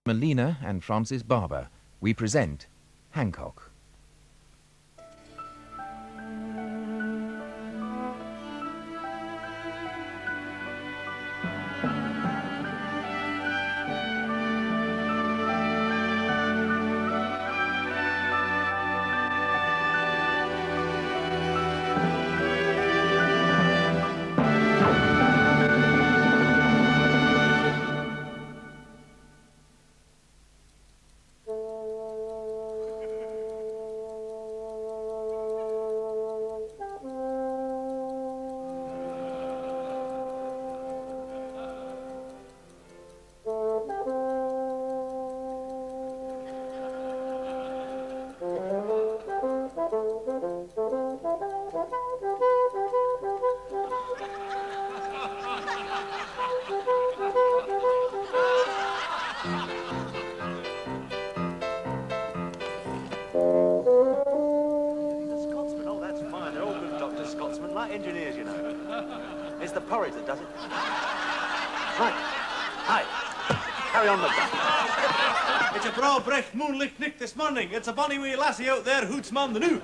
Molina and Francis Barber, we present Hancock. Like engineers, you know. It's the porridge that does it. Right. Hi. Carry on, McDuff. It's a braw-brecht moonlicht nick this morning. It's a bonny wee lassie out there hoots mum the new.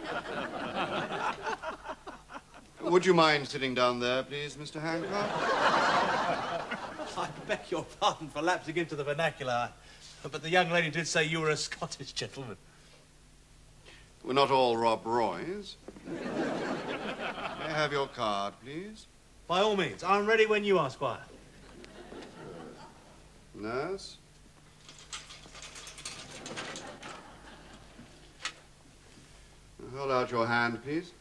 Would you mind sitting down there, please, Mr. Hancock? I beg your pardon for lapsing into the vernacular, but the young lady did say you were a Scottish gentleman. We're not all Rob Roys. May I have your card, please? By all means. I'm ready when you are, Squire. Nurse? Hold out your hand, please.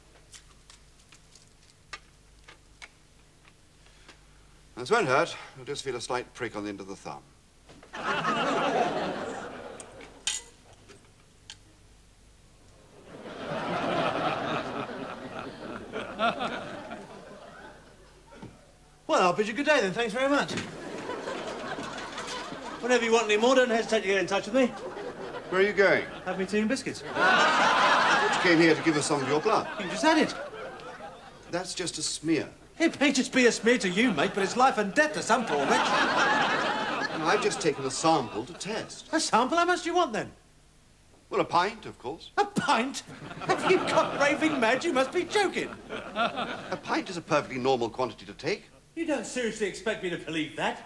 This won't hurt. You'll just feel a slight prick on the end of the thumb. Well, I'll bid you good day then. Thanks very much. Whenever you want any more, don't hesitate to get in touch with me. Where are you going? Have me tea and biscuits. You came here to give us some of your blood. You just had it. That's just a smear. It may just be a smear to you, mate, but it's life and death to some poor wretch. And I've just taken a sample to test. A sample? How much do you want, then? Well, a pint, of course. A pint? Have you got raving mad? You must be joking. A pint is a perfectly normal quantity to take. You don't seriously expect me to believe that?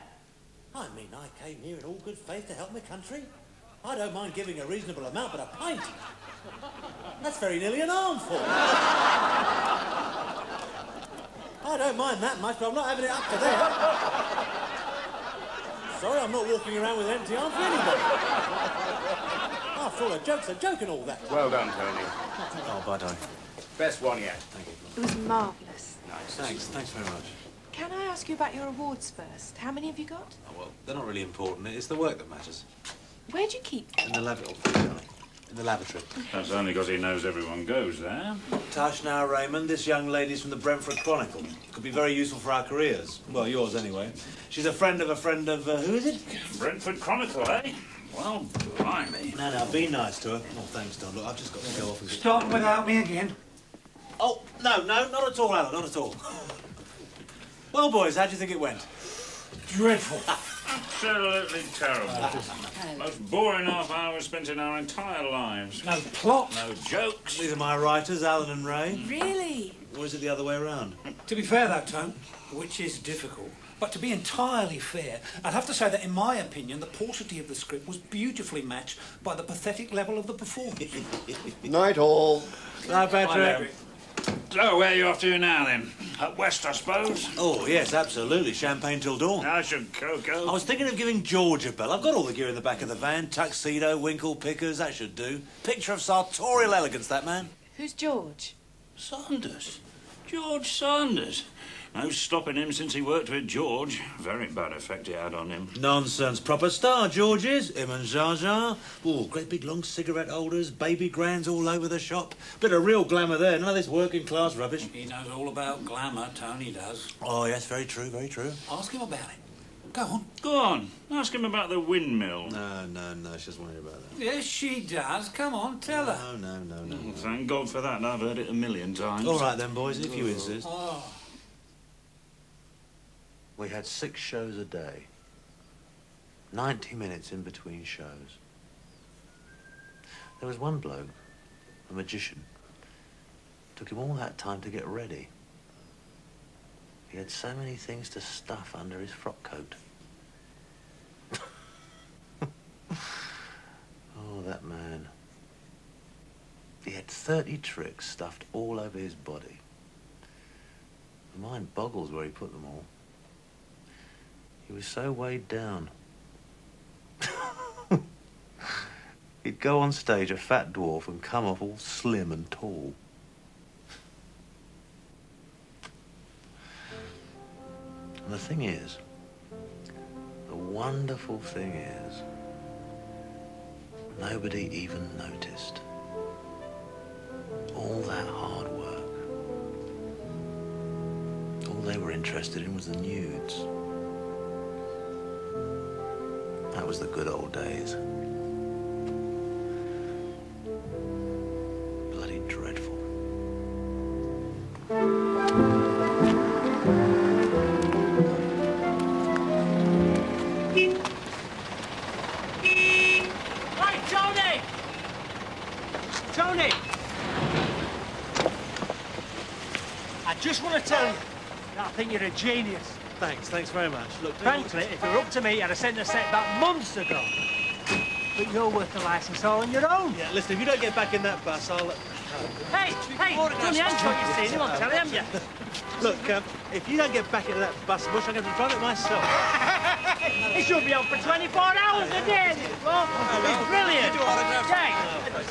I mean, I came here in all good faith to help my country. I don't mind giving a reasonable amount, but a pint? That's very nearly an armful. I don't mind that much, but I'm not having it up to there. Sorry, I'm not walking around with an empty arm for anybody. After all, a joke's a joke and all that. Well done, Tony. Oh, bye-bye. Best one yet. Thank you. It was marvellous. Nice. Thanks very much. Can I ask you about your awards first? How many have you got? Oh, well, they're not really important. It's the work that matters. Where'd you keep them? In the lavatory. In the lavatory. That's only because he knows everyone goes there. Tush now, Raymond. This young lady's from the Brentford Chronicle. Could be very useful for our careers. Well, yours anyway. She's a friend of who is it? Brentford Chronicle, eh? Well, blimey. No, be nice to her. Oh, thanks, Don. Look, I've just got to go off and get... Starting without me again? Oh, no, not at all, Alan, not at all. Well, boys, how do you think it went? Dreadful. Absolutely terrible. Most boring half hour spent in our entire lives. No plot. No jokes. These are my writers, Alan and Ray. Really? Or is it the other way around? To be fair, though, Tone, which is difficult, but to be entirely fair, I'd have to say that, in my opinion, the paucity of the script was beautifully matched by the pathetic level of the performance. Night all. Night, Patrick. So, where are you off to now, then? Up west, I suppose? Oh, yes, absolutely. Champagne till dawn. I should cocoa. I was thinking of giving George a bell. I've got all the gear in the back of the van. Tuxedo, winkle pickers, that should do. Picture of sartorial elegance, that man. Who's George? Saunders. George Saunders. No stopping him since he worked with George. Very bad effect he had on him. Nonsense. Proper star, George is. Him and Jar Jar. Oh, great big long cigarette holders, baby grands all over the shop. Bit of real glamour there. None of this working class rubbish. He knows all about glamour, Tony does. Oh, yes, very true, very true. Ask him about it. Go on. Go on. Ask him about the windmill. No, she doesn't worry about that. Yes, she does. Come on, tell her. No. Well, thank God for that. I've heard it a million times. All right then, boys, if you insist. Oh. We had 6 shows a day. 90 minutes in between shows. There was one bloke, a magician. Took him all that time to get ready. He had so many things to stuff under his frock coat. Oh, that man. He had 30 tricks stuffed all over his body. My mind boggles where he put them all. He was so weighed down. He'd go on stage a fat dwarf and come off all slim and tall. And the thing is, the wonderful thing is, nobody even noticed. All that hard work. All they were interested in was the nudes. That was the good old days. Bloody dreadful. Hey, Tony! Tony! I just want to tell you that I think you're a genius. Thanks very much. Look, Frankly, if it were up to me, I'd have sent the set back months ago. But you're worth the licence all on your own. Yeah, listen, if you don't get back in that bus, I'll... Hey, Johnny, I'm sure you've seen him on telly, haven't you? Look, if you don't get back into that bus bush, I'm going to drive it myself. He should be on for 24 hours a day. Well, he's brilliant. Jay,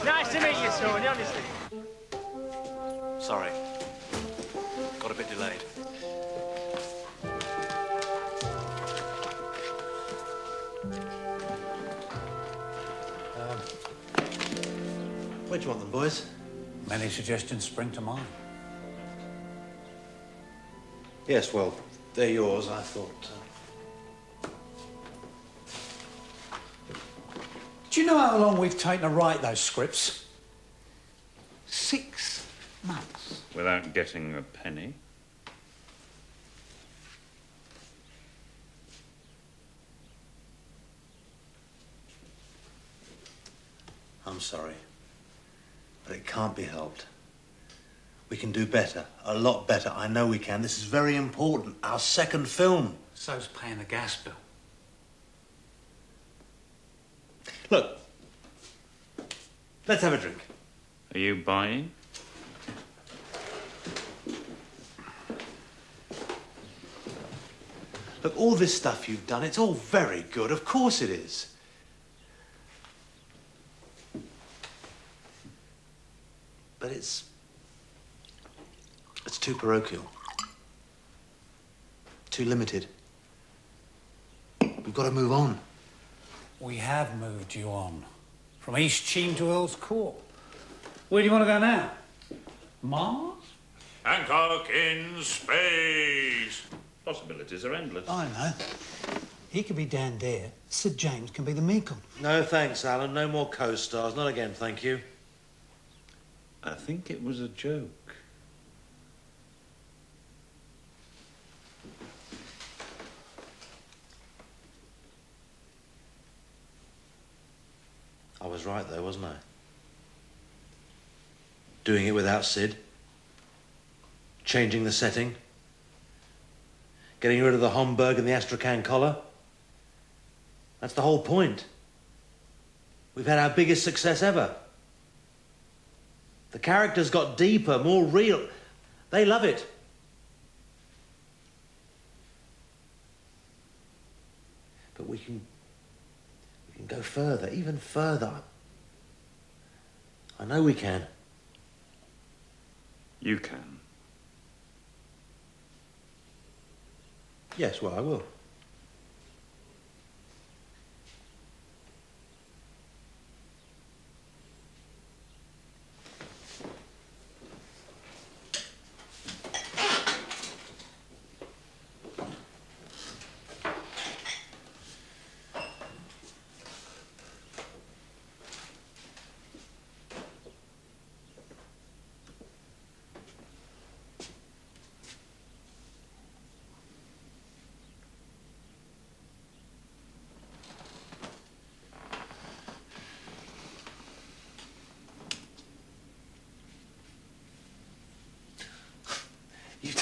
nice to meet you, Tony, honestly. Sorry. Got a bit delayed. Where do you want them, boys? Many suggestions spring to mind. Yes, well, they're yours, I thought. Do you know how long we've taken to write those scripts? 6 months. Without getting a penny? I'm sorry, but it can't be helped. We can do better, a lot better. I know we can. This is very important. Our second film. So's paying the gas bill. Look, let's have a drink. Are you buying? Look, all this stuff you've done, it's all very good. Of course it is. But it's too parochial. Too limited. We've got to move on. We have moved you on. From East Cheam to Earl's Court. Where do you want to go now? Mars? Hancock in space! Possibilities are endless. I know. He could be down there. Sir James can be the Meekle. No, thanks, Alan. No more co-stars. Not again, thank you. I think it was a joke. I was right, though, wasn't I? Doing it without Sid. Changing the setting. Getting rid of the Homburg and the Astrakhan collar. That's the whole point. We've had our biggest success ever. The characters got deeper, more real. They love it. But we can go further, even further. I know we can. You can. Yes, well, I will.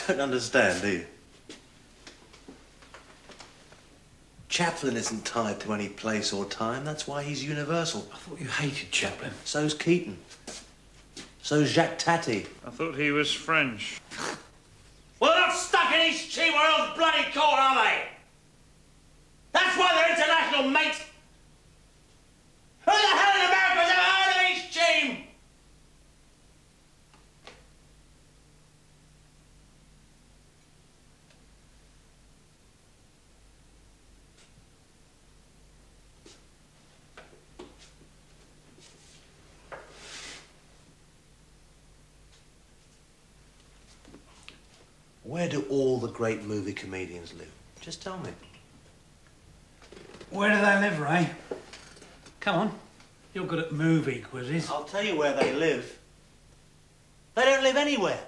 don't understand, do you? Chaplin isn't tied to any place or time. That's why he's universal. I thought you hated Chaplin. So's Keaton. So's Jacques Tati. I thought he was French. Well, they're not stuck in East Cheam or else bloody court, are they? That's why they're international, mate! Who the hell in America's ever heard of East Cheam? Where do all the great movie comedians live? Just tell me. Where do they live, Ray? Come on. You're good at movie quizzes. I'll tell you where they live. They don't live anywhere.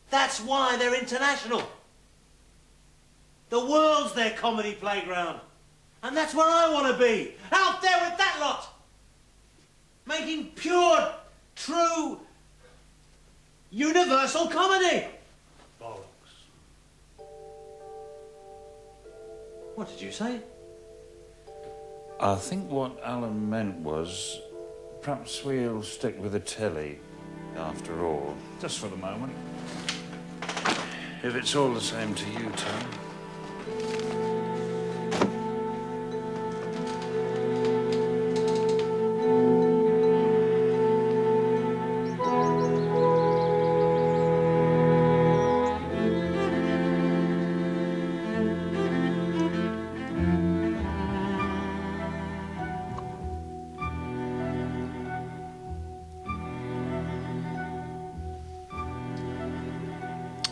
That's why they're international. The world's their comedy playground. And that's where I want to be. Out there with that lot. Making pure, true, universal comedy. Bollocks. What did you say? I think what Alan meant was perhaps we'll stick with the telly after all. Just for the moment. If it's all the same to you, Tom.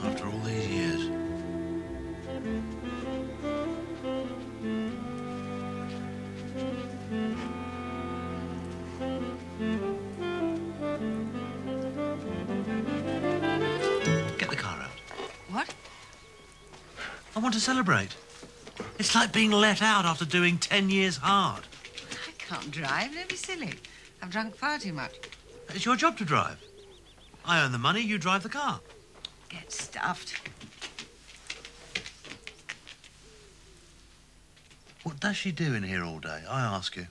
After all these years. Get the car out. What? I want to celebrate. It's like being let out after doing 10 years hard. I can't drive. Don't be silly. I've drunk far too much. It's your job to drive. I earn the money, you drive the car. Get stuffed. What does she do in here all day, I ask you?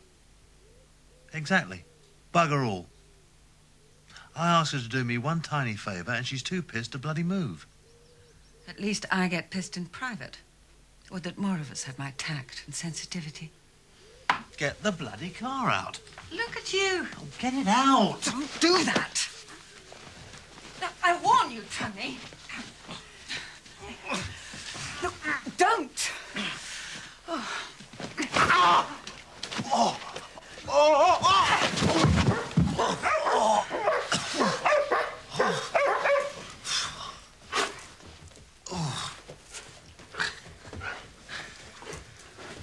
Exactly. Bugger all. I ask her to do me one tiny favour and she's too pissed to bloody move. At least I get pissed in private. Would that more of us had my tact and sensitivity. Get the bloody car out. Look at you. Oh, get it out. Don't do that. No, I warn you, Tony. Look, don't.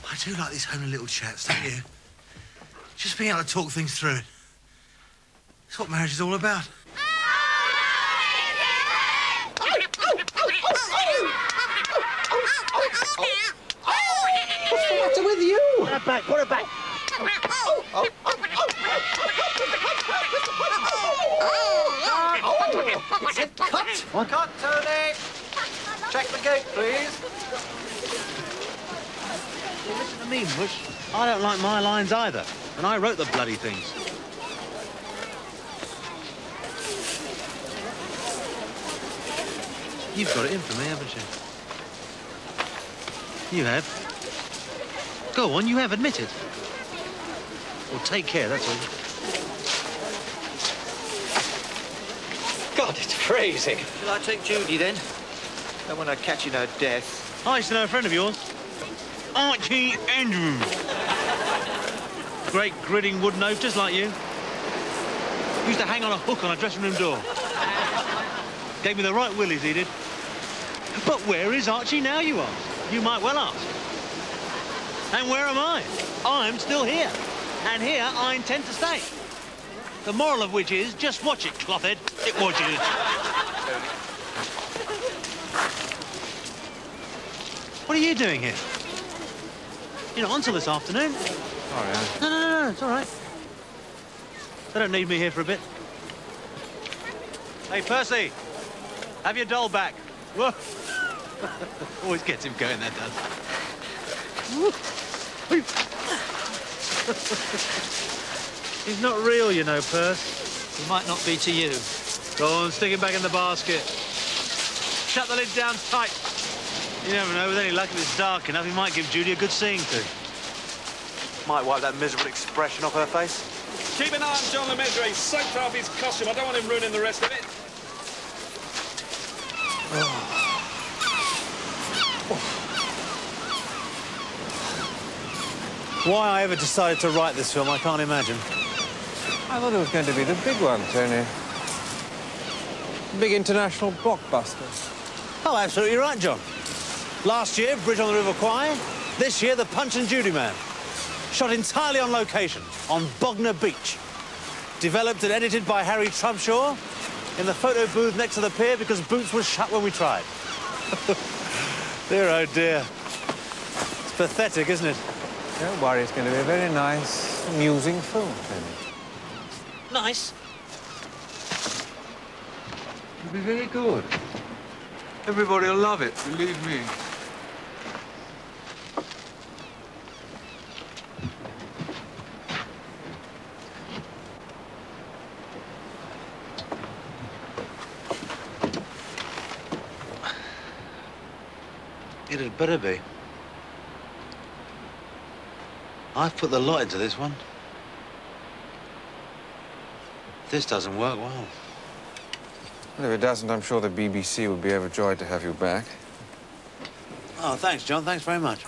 I do like these homely little chats, don't you? Just being able to talk things through. It's what marriage is all about. What's the matter with you? Put her back, put her back. Is it cut? What? Cut, Tony. Check the gate, please. Listen to me, Mush. I don't like my lines either. And I wrote the bloody things. You've got it in for me, haven't you? You have. Go on, you have, admit it. Well, take care, that's all. God, it's freezing. Shall I take Judy, then? Don't want to catch you no death. I used to know a friend of yours. Archie Andrews. Great gritting wooden oaf, just like you. Used to hang on a hook on a dressing room door. Gave me the right willies, he did. But where is Archie now, you ask? You might well ask. And where am I? I'm still here. And here I intend to stay. The moral of which is, just watch it, clothhead. It watches. What are you doing here? You're not on till this afternoon. Sorry, Anne. No, it's all right. They don't need me here for a bit. Hey, Percy, have your doll back. Whoa. Always gets him going, that does. He's not real, you know, Perth. He might not be to you. Go on, stick him back in the basket. Shut the lid down tight. You never know, with any luck, if it's dark enough, he might give Judy a good seeing to. Might wipe that miserable expression off her face. Keep an eye on John Lemaitre. He's soaked off his costume. I don't want him ruining the rest of it. Why I ever decided to write this film, I can't imagine. I thought it was going to be the big one, Tony. Big international blockbuster. Oh, absolutely right, John. Last year, Bridge on the River Kwai. This year, The Punch and Judy Man. Shot entirely on location, on Bognor Beach. Developed and edited by Harry Trumpshaw in the photo booth next to the pier because Boots was shut when we tried. Dear, oh dear. It's pathetic, isn't it? Don't worry, it's going to be a very nice, amusing film, Tony. Nice. It'll be very good. Everybody will love it, believe me. It had better be. I've put the lot into this one. If this doesn't work, well... Well, if it doesn't, I'm sure the BBC would be overjoyed to have you back. Oh, thanks, John. Thanks very much.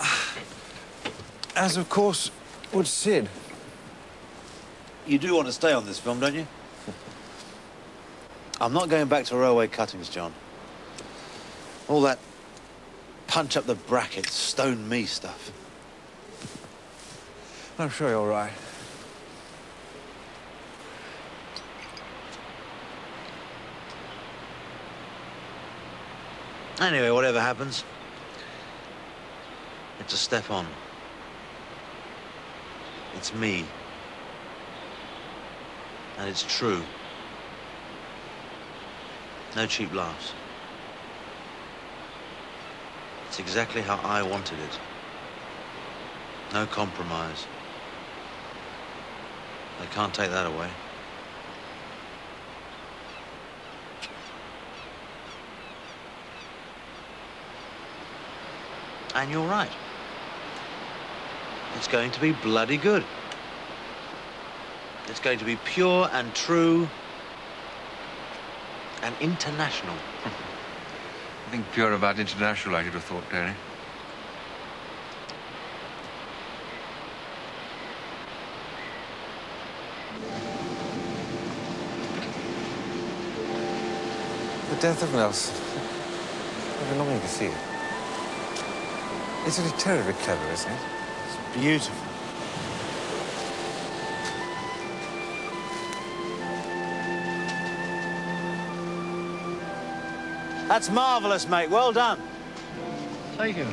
As, of course, would Sid. You do want to stay on this film, don't you? I'm not going back to railway cuttings, John. All that punch up the brackets, stone me stuff. I'm sure you're right. Anyway, whatever happens, it's a step on. It's me. And it's true. No cheap laughs. It's exactly how I wanted it. No compromise. They can't take that away. And you're right. It's going to be bloody good. It's going to be pure and true and international. I think pure about international, I should have thought, Tony. The Death of Nelson. I've been longing to see it. It's really terribly clever, isn't it? It's beautiful. That's marvellous, mate. Well done. Thank you.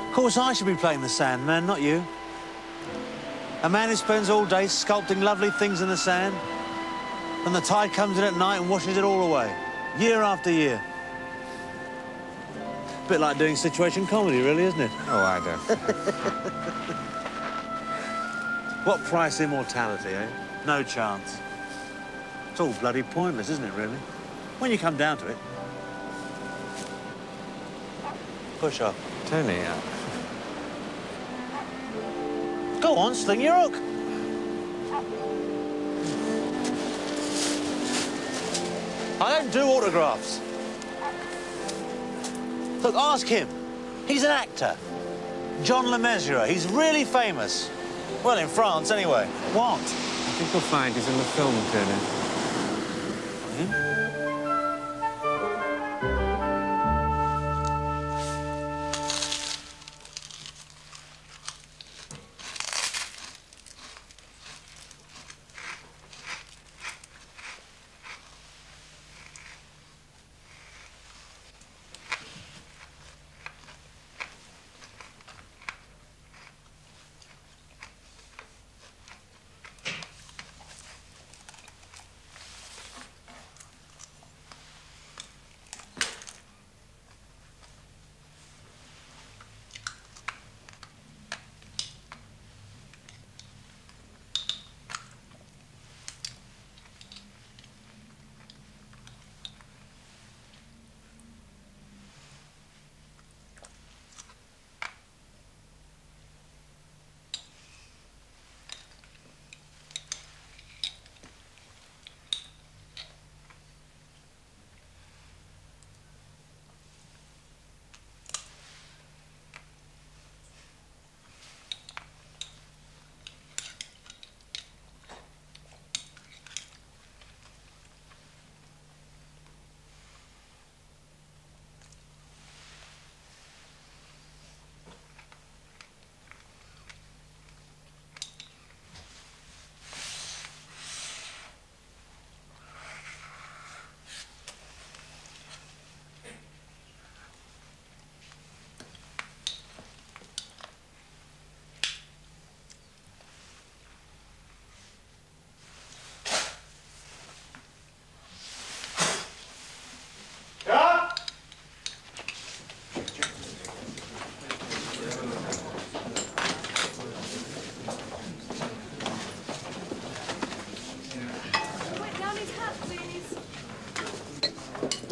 Of course, I should be playing the Sandman, not you. A man who spends all day sculpting lovely things in the sand, and the tide comes in at night and washes it all away, year after year. A bit like doing situation comedy, really, isn't it? Oh, I don't. What price immortality, eh? No chance. It's all bloody pointless, isn't it, really? When you come down to it. Push up. Tony, Go on, sling your hook. I don't do autographs. Look, ask him. He's an actor. John Lemaitre. He's really famous. Well, in France, anyway. What? I think you'll find he's in the film, Tony.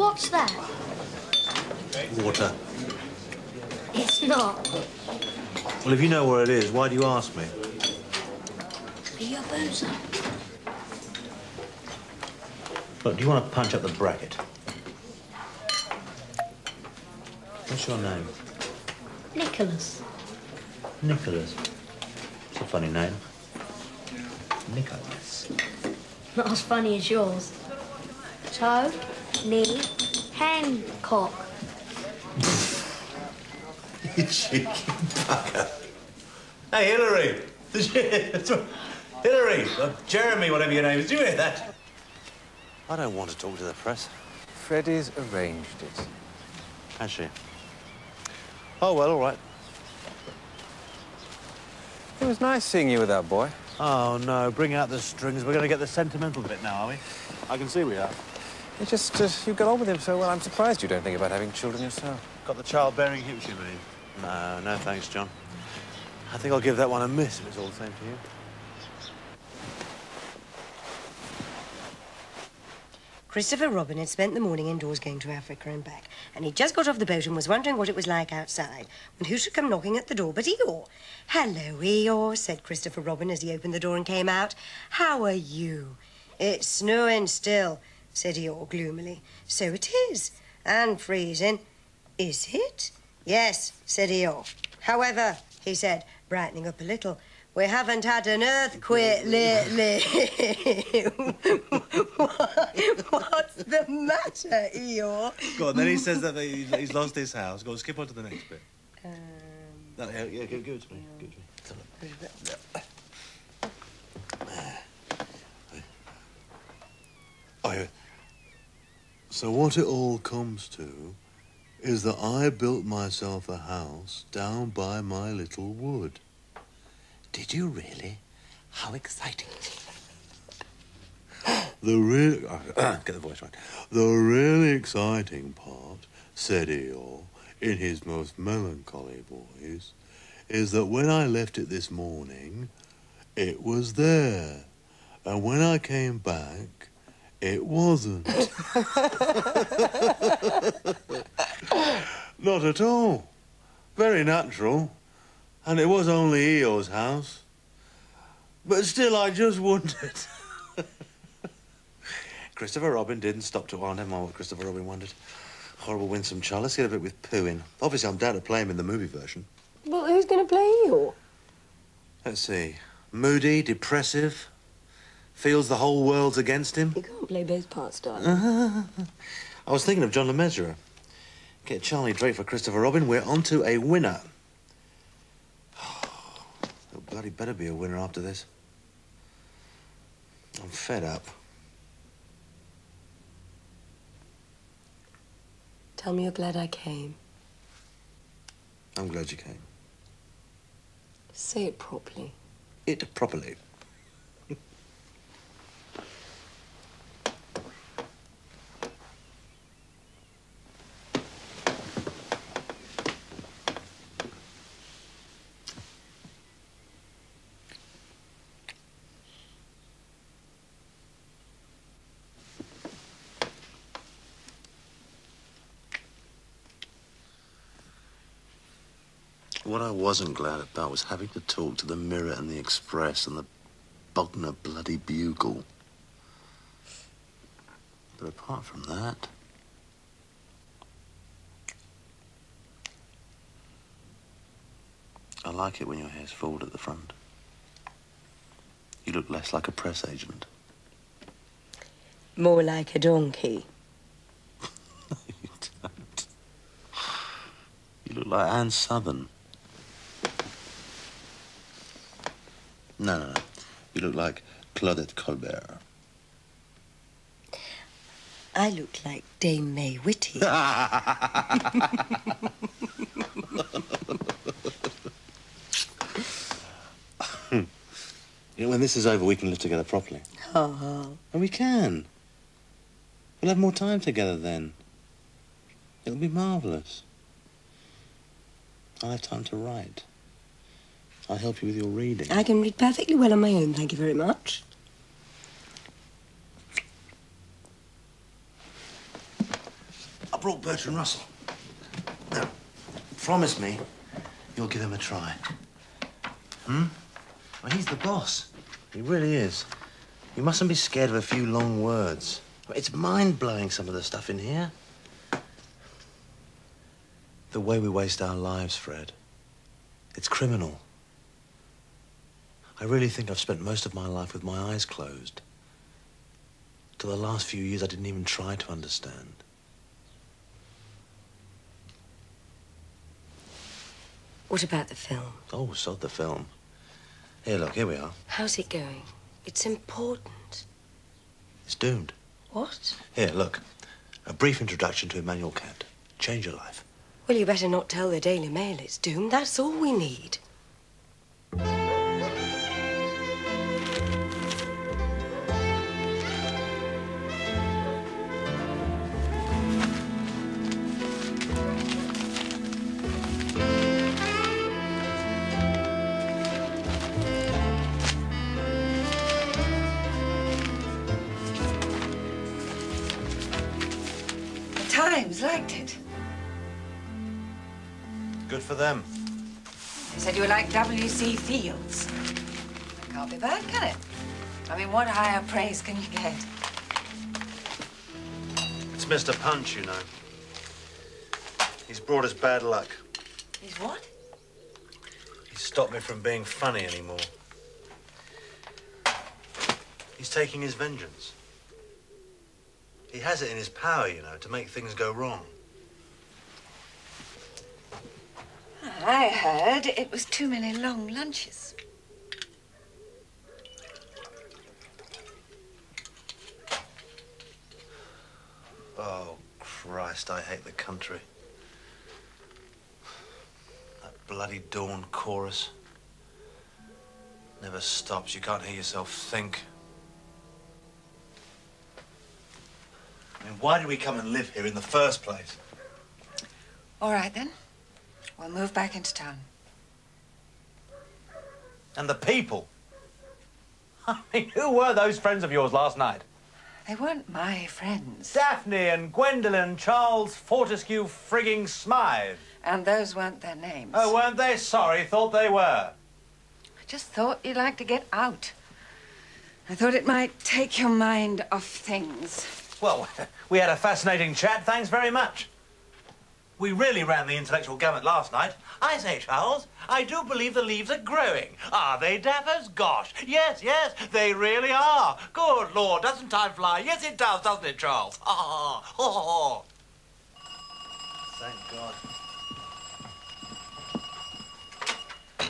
What's that? Water. It's not. Well, if you know where it is, why do you ask me? Are you a boozer? Look, do you want to punch up the bracket? What's your name? Nicholas. Nicholas. It's a funny name. Nicholas. Not as funny as yours. Toe, knee, Hancock. You cheeky bugger. Hey, Hillary. Hillary, Jeremy, whatever your name is. Do you hear that? I don't want to talk to the press. Freddie's arranged it. Has she? Oh, well, all right. It was nice seeing you with that boy. Oh, no, bring out the strings. We're going to get the sentimental bit now, are we? I can see we are. It's just, you got on with him so well. I'm surprised you don't think about having children yourself. Got the childbearing hips, you mean? No, thanks, John. I think I'll give that one a miss if it's all the same to you. Christopher Robin had spent the morning indoors going to Africa and back, and he'd just got off the boat and was wondering what it was like outside, when who should come knocking at the door but Eeyore. "Hello, Eeyore," said Christopher Robin as he opened the door and came out. "How are you?" "It's snowing still," said Eeyore gloomily. "So it is, and freezing." "Is it?" "Yes," said Eeyore. "However," he said, brightening up a little, "we haven't had an earthquake lately." What's the matter, Eeyore? Go on, then he says that he's lost his house. Go on, skip on to the next bit. No, yeah, give it to me. Give it to me. So what it all comes to is that I built myself a house down by my little wood. Did you really? How exciting. Get the voice right. The really exciting part, said Eeyore, in his most melancholy voice, is that when I left it this morning, it was there. And when I came back, it wasn't. Not at all. Very natural. And it was only Eeyore's house. But still, I just wondered. Christopher Robin didn't stop to... Oh, never mind what Christopher Robin wondered. Horrible winsome child. Let's get a bit with Pooh in. Obviously, I'm down to play him in the movie version. Well, who's going to play Eeyore? Let's see. Moody, depressive, feels the whole world's against him. You can't play both parts, darling. I was thinking of John LeMessurier. Get Charlie Drake for Christopher Robin. We're on to a winner. There bloody better be a winner after this. I'm fed up. Tell me you're glad I came. I'm glad you came. Say it properly. It properly. What I wasn't glad about was having to talk to the Mirror and the Express and the Bognor bloody Bugle. But apart from that... I like it when your hair's forward at the front. You look less like a press agent. More like a donkey. No, you don't. You look like Anne Southern. No. You look like Claudette Colbert. I look like Dame May Whitty. You know, when this is over, we can live together properly. Oh. And we can. We'll have more time together then. It'll be marvellous. I'll have time to write. I'll help you with your reading. I can read perfectly well on my own, thank you very much. brought Bertrand Russell. Now, promise me you'll give him a try. Hmm? Well, he's the boss. He really is. You mustn't be scared of a few long words. It's mind-blowing, some of the stuff in here. The way we waste our lives, Fred. It's criminal. I really think I've spent most of my life with my eyes closed. Till the last few years, I didn't even try to understand. What about the film? Oh, sod the film. Here, look, here we are. How's it going? It's important. It's doomed. What? Here, look. A brief introduction to Immanuel Kant. Change your life. Well, you better not tell the Daily Mail it's doomed. That's all we need. Times liked it. Good for them. They said you were like W.C. Fields. Can't be bad, can it? I mean, what higher praise can you get? It's Mr. Punch, you know. He's brought us bad luck. He's what? He's stopped me from being funny anymore. He's taking his vengeance. He has it in his power, you know, to make things go wrong. I heard it was too many long lunches. Oh, Christ, I hate the country. That bloody dawn chorus. Never stops. You can't hear yourself think. I mean, why did we come and live here in the first place? All right, then. We'll move back into town. And the people. I mean, who were those friends of yours last night? They weren't my friends. Daphne and Gwendolen, Charles Fortescue frigging Smythe. And those weren't their names. Oh, weren't they? Sorry, thought they were. I just thought you'd like to get out. I thought it might take your mind off things. Well, we had a fascinating chat. Thanks very much. We really ran the intellectual gamut last night. I say, Charles, I do believe the leaves are growing. Are they, Daffers? Gosh, yes, they really are. Good Lord, doesn't time fly? Yes, it does, doesn't it, Charles? Thank God.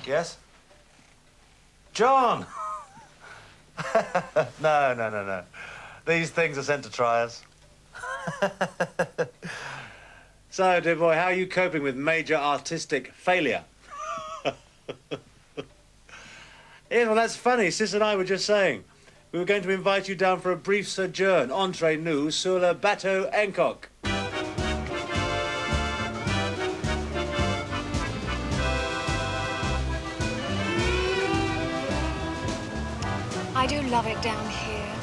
Yes? John! No. These things are sent to try us. So, dear boy, how are you coping with major artistic failure? Yes, well, that's funny. Sis and I were just saying. We were going to invite you down for a brief sojourn, entre nous, sur le bateau Hancock. I do love it down here.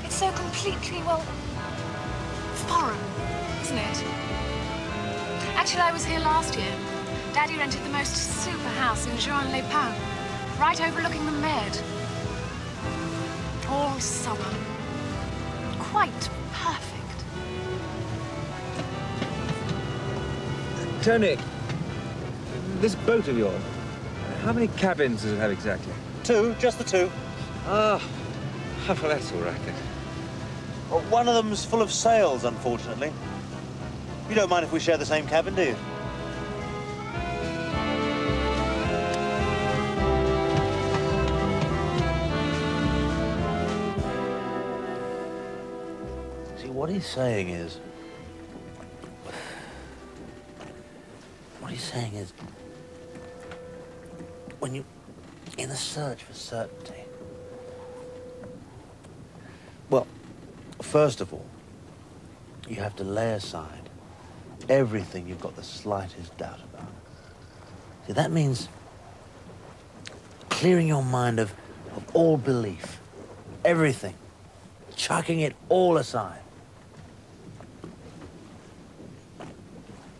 It's so completely, well, foreign, isn't it? Actually, I was here last year. Daddy rented the most super house in Juan-les-Pins, right overlooking the Med. All summer. Quite perfect. Tony, this boat of yours, how many cabins does it have exactly? 2, just the 2. Ah, well, that's all right then. Well, one of them's full of sails, unfortunately. You don't mind if we share the same cabin, do you? See, what he's saying is... when you're in a search for certainty... Well, first of all, you have to lay aside everything you've got the slightest doubt about. See, that means clearing your mind of all belief, everything, chucking it all aside.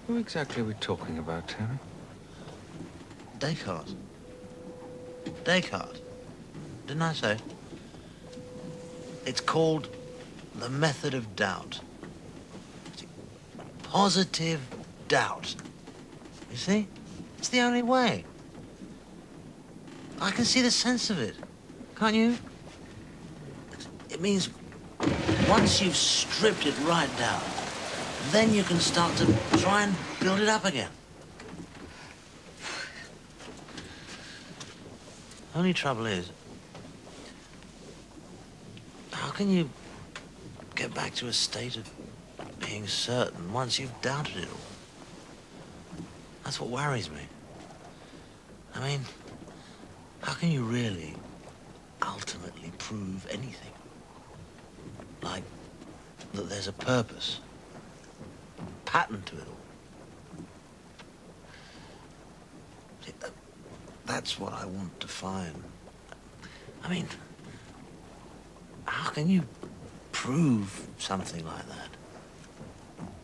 Who exactly are we talking about, Terry? Descartes. Descartes. Didn't I say? It's called the method of doubt. Positive doubt. You see? It's the only way. I can see the sense of it. Can't you? It means once you've stripped it right down, then you can start to try and build it up again. Only trouble is, how can you get back to a state of being certain once you've doubted it all? That's what worries me. I mean, how can you really ultimately prove anything? Like that there's a purpose, pattern to it all. See, that's what I want to find. I mean, how can you prove something like that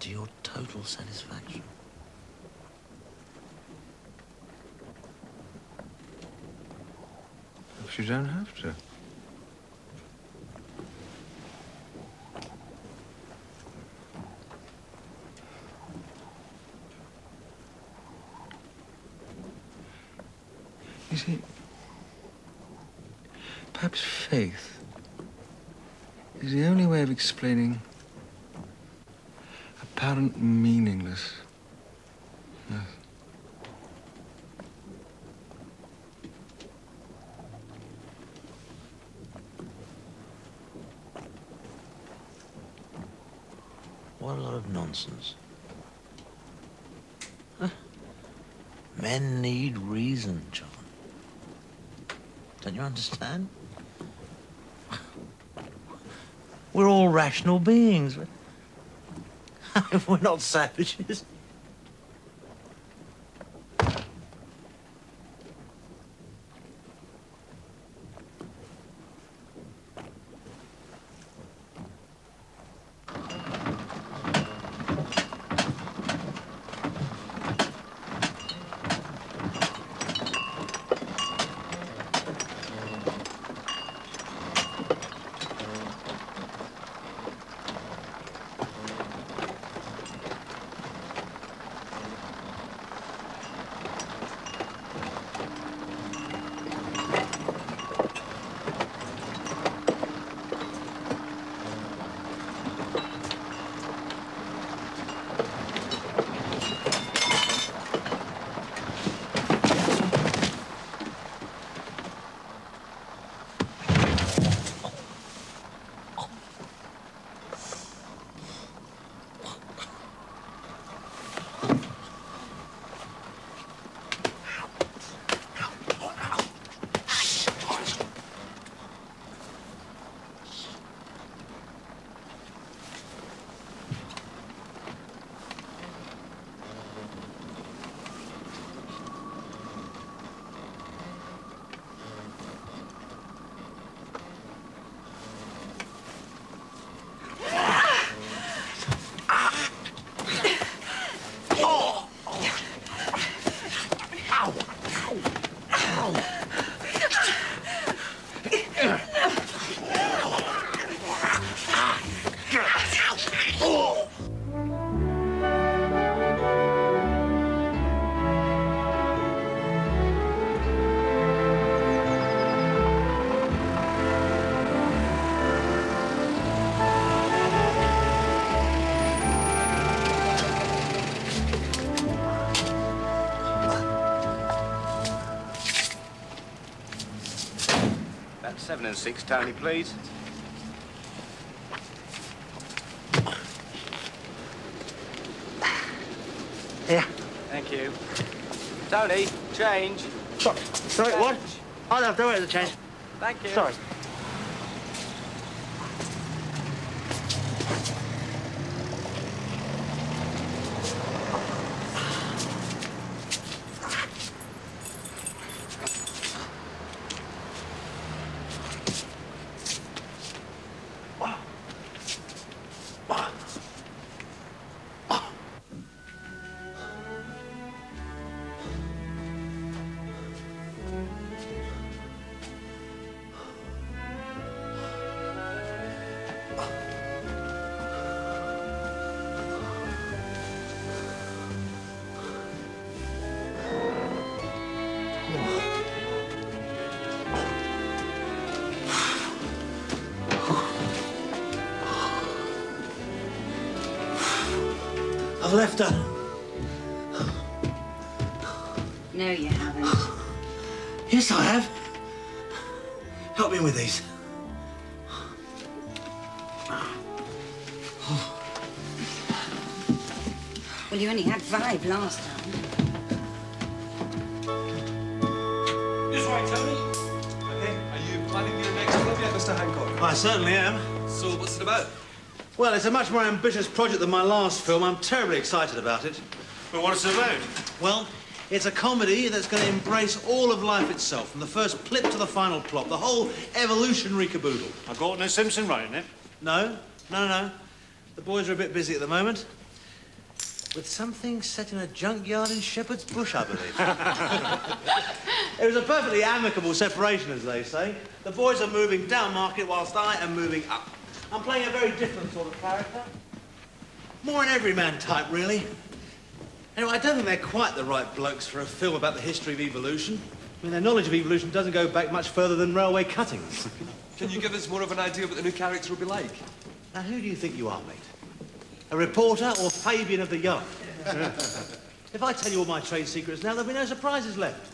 to your total satisfaction? Perhaps you don't have to. You see, perhaps faith is the only way of explaining apparent meaninglessness. What a lot of nonsense. Huh? Men need reason, John. Don't you understand? We're all rational beings. We're not savages. About 7 and 6, Tony, please. Here. Thank you. Tony, change. Sorry, what? I'll have to wait the change. Thank you. Sorry. I've left her. No, you haven't. Yes, I have. Help me with these. Well, you only had 5 last time. This way, Tony. Okay. Are you planning your next club yet, Mr. Hancock? I certainly am. So, what's it about? Well, it's a much more ambitious project than my last film. I'm terribly excited about it. But what's it about? Well, it's a comedy that's going to embrace all of life itself, from the first plip to the final plop, the whole evolutionary caboodle. I've got no Simpson writing it. No. The boys are a bit busy at the moment. With something set in a junkyard in Shepherd's Bush, I believe. It was a perfectly amicable separation, as they say. The boys are moving down market whilst I am moving up. I'm playing a very different sort of character. More an everyman type, really. Anyway, I don't think they're quite the right blokes for a film about the history of evolution. I mean, their knowledge of evolution doesn't go back much further than railway cuttings. Can you give us more of an idea of what the new character will be like? Now, who do you think you are, mate? A reporter or Fabian of the Yard? If I tell you all my trade secrets now, there'll be no surprises left.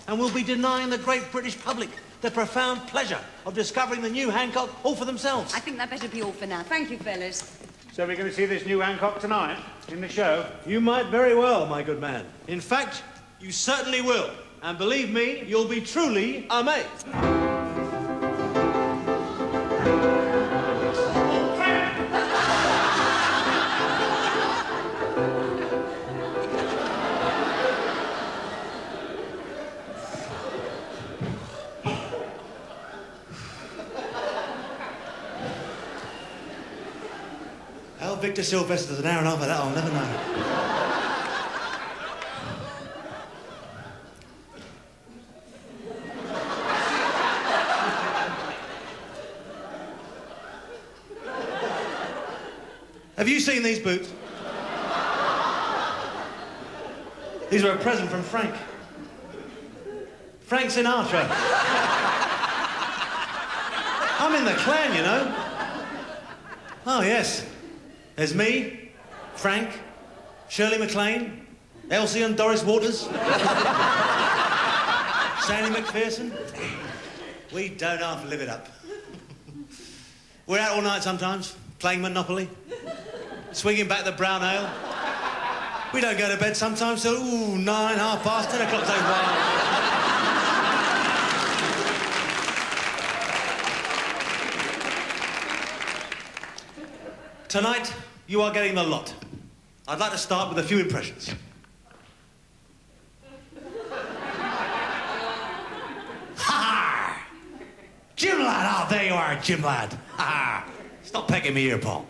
And we'll be denying the great British public the profound pleasure of discovering the new Hancock all for themselves. I think that better be all for now. Thank you, fellas. So we're going to see this new Hancock tonight, in the show? You might very well, my good man. In fact, you certainly will. And believe me, you'll be truly amazed. How Victor Sylvester's an hour and a half of that, I'll never know. Have you seen these boots? These were a present from Frank. Frank Sinatra. I'm in the clan, you know. Oh, yes. There's me, Frank, Shirley MacLaine, Elsie and Doris Waters, Sandy McPherson. We don't half live it up. We're out all night sometimes, playing Monopoly, swinging back the brown ale. We don't go to bed sometimes till, 9, 10:30, 10 o'clock so far. Tonight, you are getting the lot. I'd like to start with a few impressions. Ha-ha! Jim lad! Oh, there you are, Jim lad. Ha-ha! Stop pecking me here, Paul.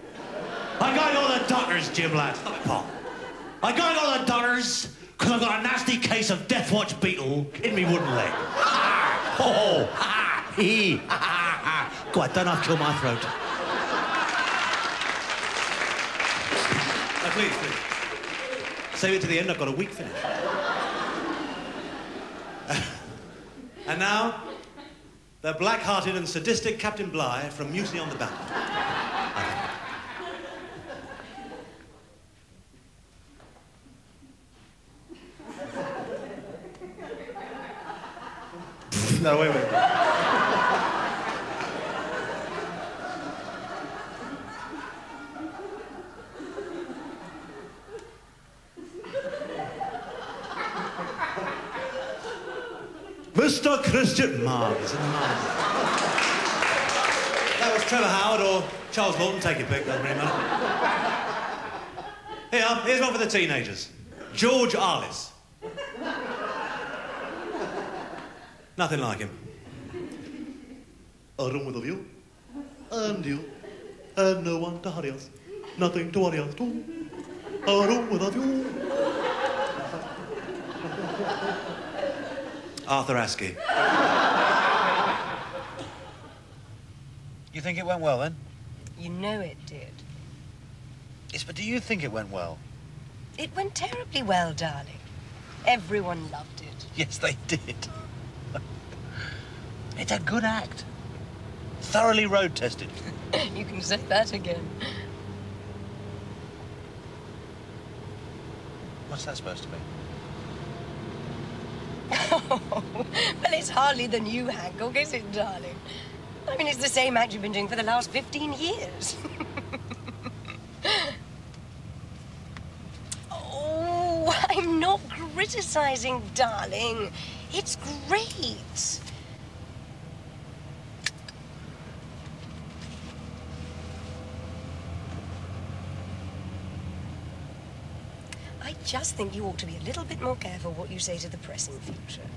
I gotta go to the doctors, Jim lad. Stop it, Paul. I gotta go to the doctors because I've got a nasty case of Death Watch beetle in me wooden leg. Ha-ha! Ho-ho! Ha-ha! Hee! Ha-ha! Go on, don't I kill my throat. Please. Save it to the end, I've got a weak finish. And now, the black-hearted and sadistic Captain Bligh from Mutiny on the Bounty. No, wait a minute. Mr. Christian Marks. That was Trevor Howard or Charles Lawton, take your pick, doesn't really matter. Here's one for the teenagers. George Arliss. Nothing like him. A room with a view, and you, and no one to hurry us. Nothing to worry us too. A room with a view. Arthur Askey. You think it went well, then? You know it did. Yes, but do you think it went well? It went terribly well, darling. Everyone loved it. Yes, they did. It's a good act. Thoroughly road-tested. You can say that again. What's that supposed to mean? Well, it's hardly the new Hancock, is it, darling? I mean, it's the same act you've been doing for the last 15 years. Oh, I'm not criticizing, darling. It's great. I just think you ought to be a little bit more careful what you say to the press in future.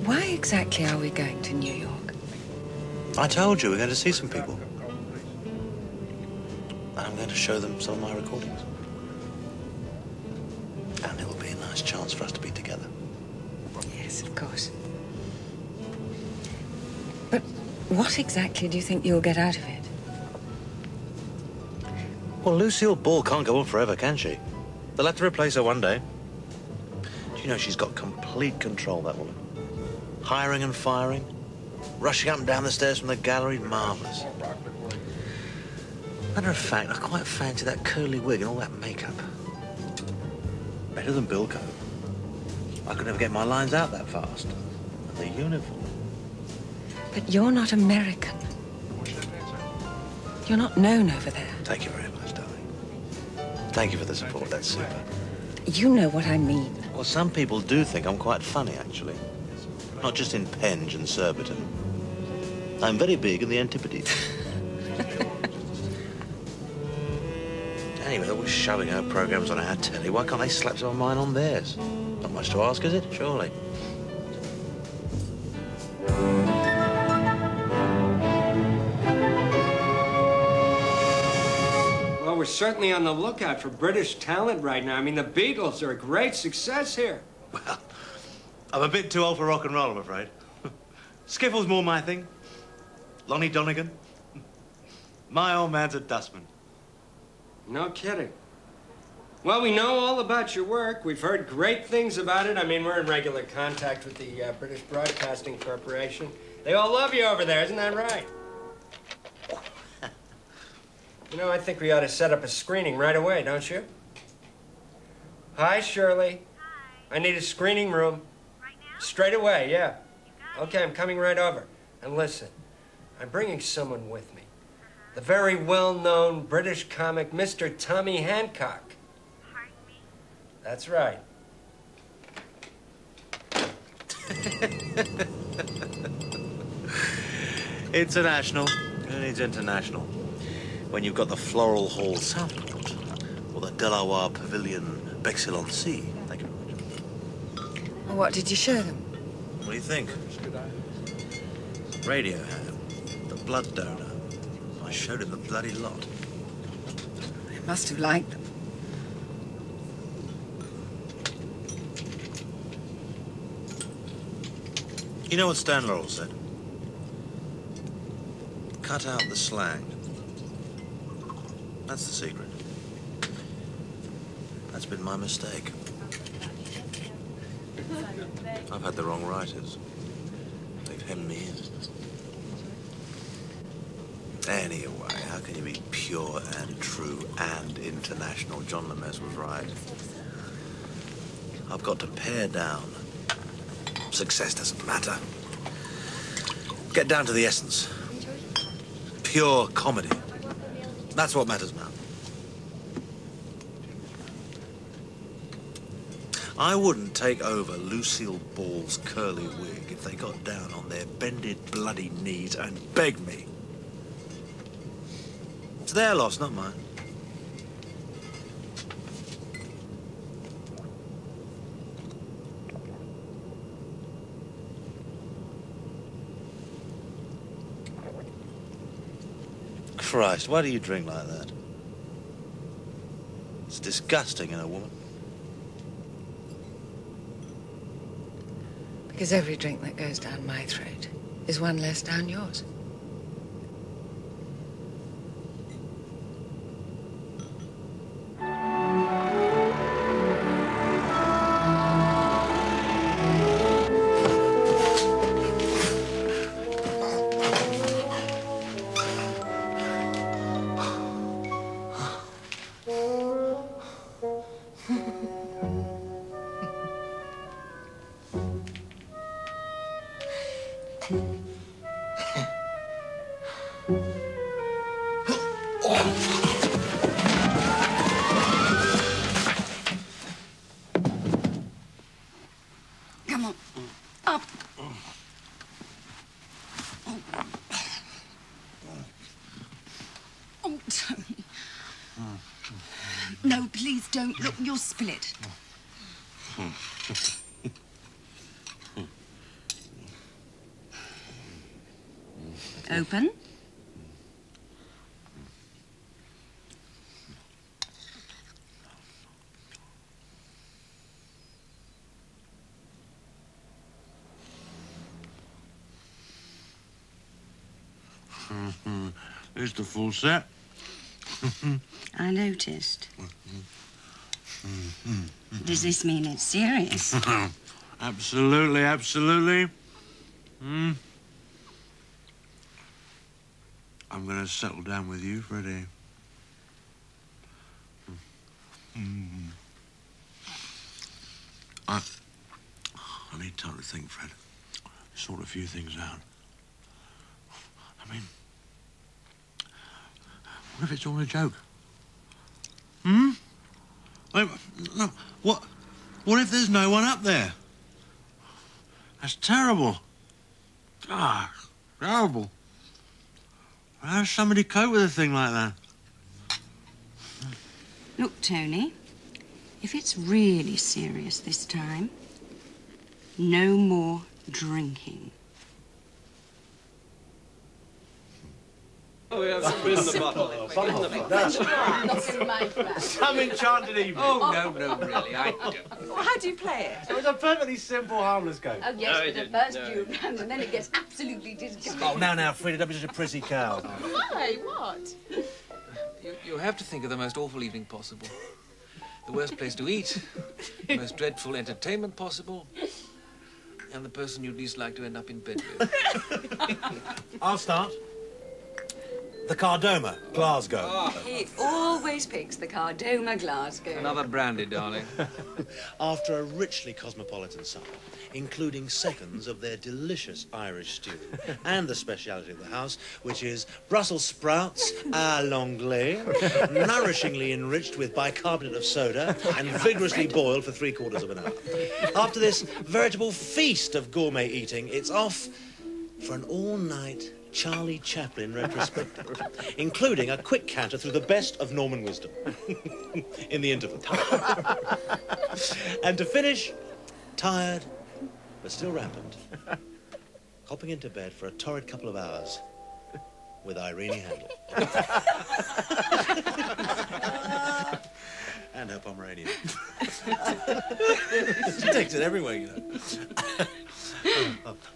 Why exactly are we going to New York? I told you we're going to see some people. And I'm going to show them some of my recordings. And it will be a nice chance for us to be together. Yes, of course. But what exactly do you think you'll get out of it? Well, Lucille Ball can't go on forever, can she? They'll have to replace her one day. Do you know she's got complete control, that woman? Hiring and firing, rushing up and down the stairs from the gallery, marvellous. Matter of fact, I quite fancy that curly wig and all that makeup. Better than Bilko. I could never get my lines out that fast. And the uniform. But you're not American. You're not known over there. Thank you very much, darling. Thank you for the support, that's super. You know what I mean. Well, some people do think I'm quite funny, actually. Not just in Penge and Surbiton. I'm very big in the Antipodes. Anyway, they're always shoving our programmes on our telly. Why can't they slap some of mine on theirs? Not much to ask, is it? Surely. Well, we're certainly on the lookout for British talent right now. I mean, the Beatles are a great success here. Well, I'm a bit too old for rock and roll, I'm afraid. Skiffle's more my thing. Lonnie Donegan. My old man's a dustman. No kidding. Well, we know all about your work. We've heard great things about it. I mean, we're in regular contact with the British Broadcasting Corporation. They all love you over there, isn't that right? You know, I think we ought to set up a screening right away, don't you? Hi, Shirley. Hi. I need a screening room. Right now? Straight away, yeah. Okay, I'm coming right over. And listen, I'm bringing someone with me. The very well-known British comic, Mr. Tommy Hancock. Pardon me? That's right. International. Who needs international? When you've got the Floral Hall Southport or the Delaware Pavilion Bexillency. Thank you very much. Well, what did you show them? What do you think? Radiohead, the blood donor. I showed him the bloody lot. They must have liked them. You know what Stan Laurel said? Cut out the slang. That's the secret. That's been my mistake. I've had the wrong writers. They've hemmed me in. Anyway, how can you be pure and true and international? John Lemez was right. I've got to pare down. Success doesn't matter. Get down to the essence. Pure comedy. That's what matters now. I wouldn't take over Lucille Ball's curly wig if they got down on their bended bloody knees and begged me. It's their loss, not mine. Christ, why do you drink like that? It's disgusting in a woman. Because every drink that goes down my throat is one less down yours. Come on. Up. Oh, Tony. No, please don't. Look, you'll spill it. Open. Here's the full set. I noticed. Does this mean it's serious? Absolutely, absolutely. I'm gonna settle down with you, Freddie. I need time to think, Fred. Sort a few things out. I mean, what if it's all a joke? Wait, no, what if there's no one up there? That's terrible. Ah, terrible. How does somebody cope with a thing like that? Look, Tony, if it's really serious this time, no more drinking. Oh, yeah, spin the bottle. Spin the bottle. Not in my flat. Some enchanted evening. Oh, no, really. How do you play it? It was a perfectly simple, harmless game. Oh, yes, but the first few rounds, and then it gets absolutely disgusting. Oh, now, Freddie, don't be such a prissy cow. Why? What? You have to think of the most awful evening possible. The worst place to eat, the most dreadful entertainment possible, and the person you'd least like to end up in bed with. I'll start. The Cardoma, Glasgow. He always picks the Cardoma Glasgow. Another brandy, darling. After a richly cosmopolitan supper, including seconds of their delicious Irish stew, and the speciality of the house, which is Brussels sprouts à l'anglais, nourishingly enriched with bicarbonate of soda and vigorously boiled for 3/4 of an hour. After this veritable feast of gourmet eating, it's off for an all-night Charlie Chaplin retrospective, including a quick canter through the best of Norman wisdom in the interval. And to finish, tired but still rampant, hopping into bed for a torrid couple of hours with Irene Handel. And her Pomeranian. She takes it everywhere, you know.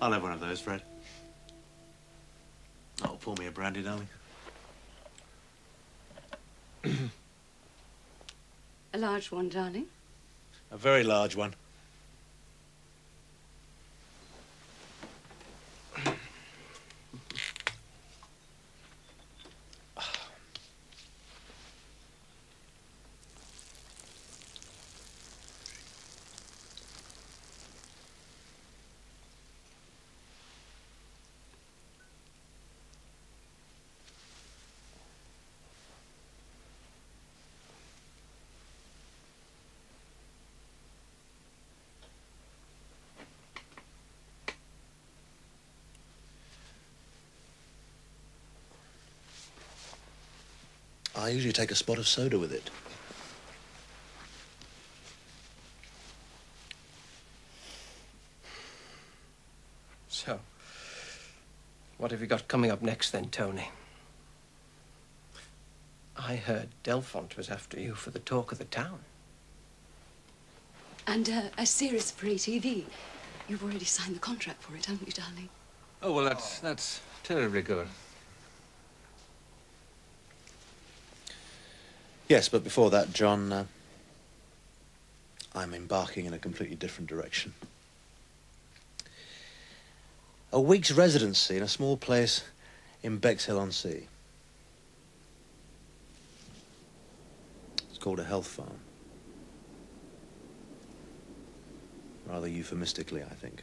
I'll have one of those, Fred. Oh, pour me a brandy, darling. A large one, darling. A very large one. I usually take a spot of soda with it. So, what have you got coming up next then, Tony? I heard Delfont was after you for the talk of the town. And a series for ATV. You've already signed the contract for it, haven't you, darling? Oh, well, that's terribly good. Yes, but before that, John, I'm embarking in a completely different direction. A week's residency in a small place in Bexhill-on-Sea. It's called a health farm. Rather euphemistically, I think.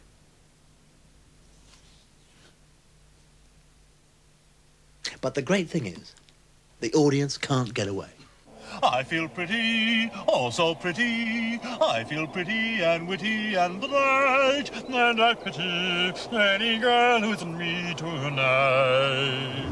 But the great thing is, the audience can't get away. I feel pretty, oh so pretty. I feel pretty and witty and bright, and I pity any girl who's with me tonight.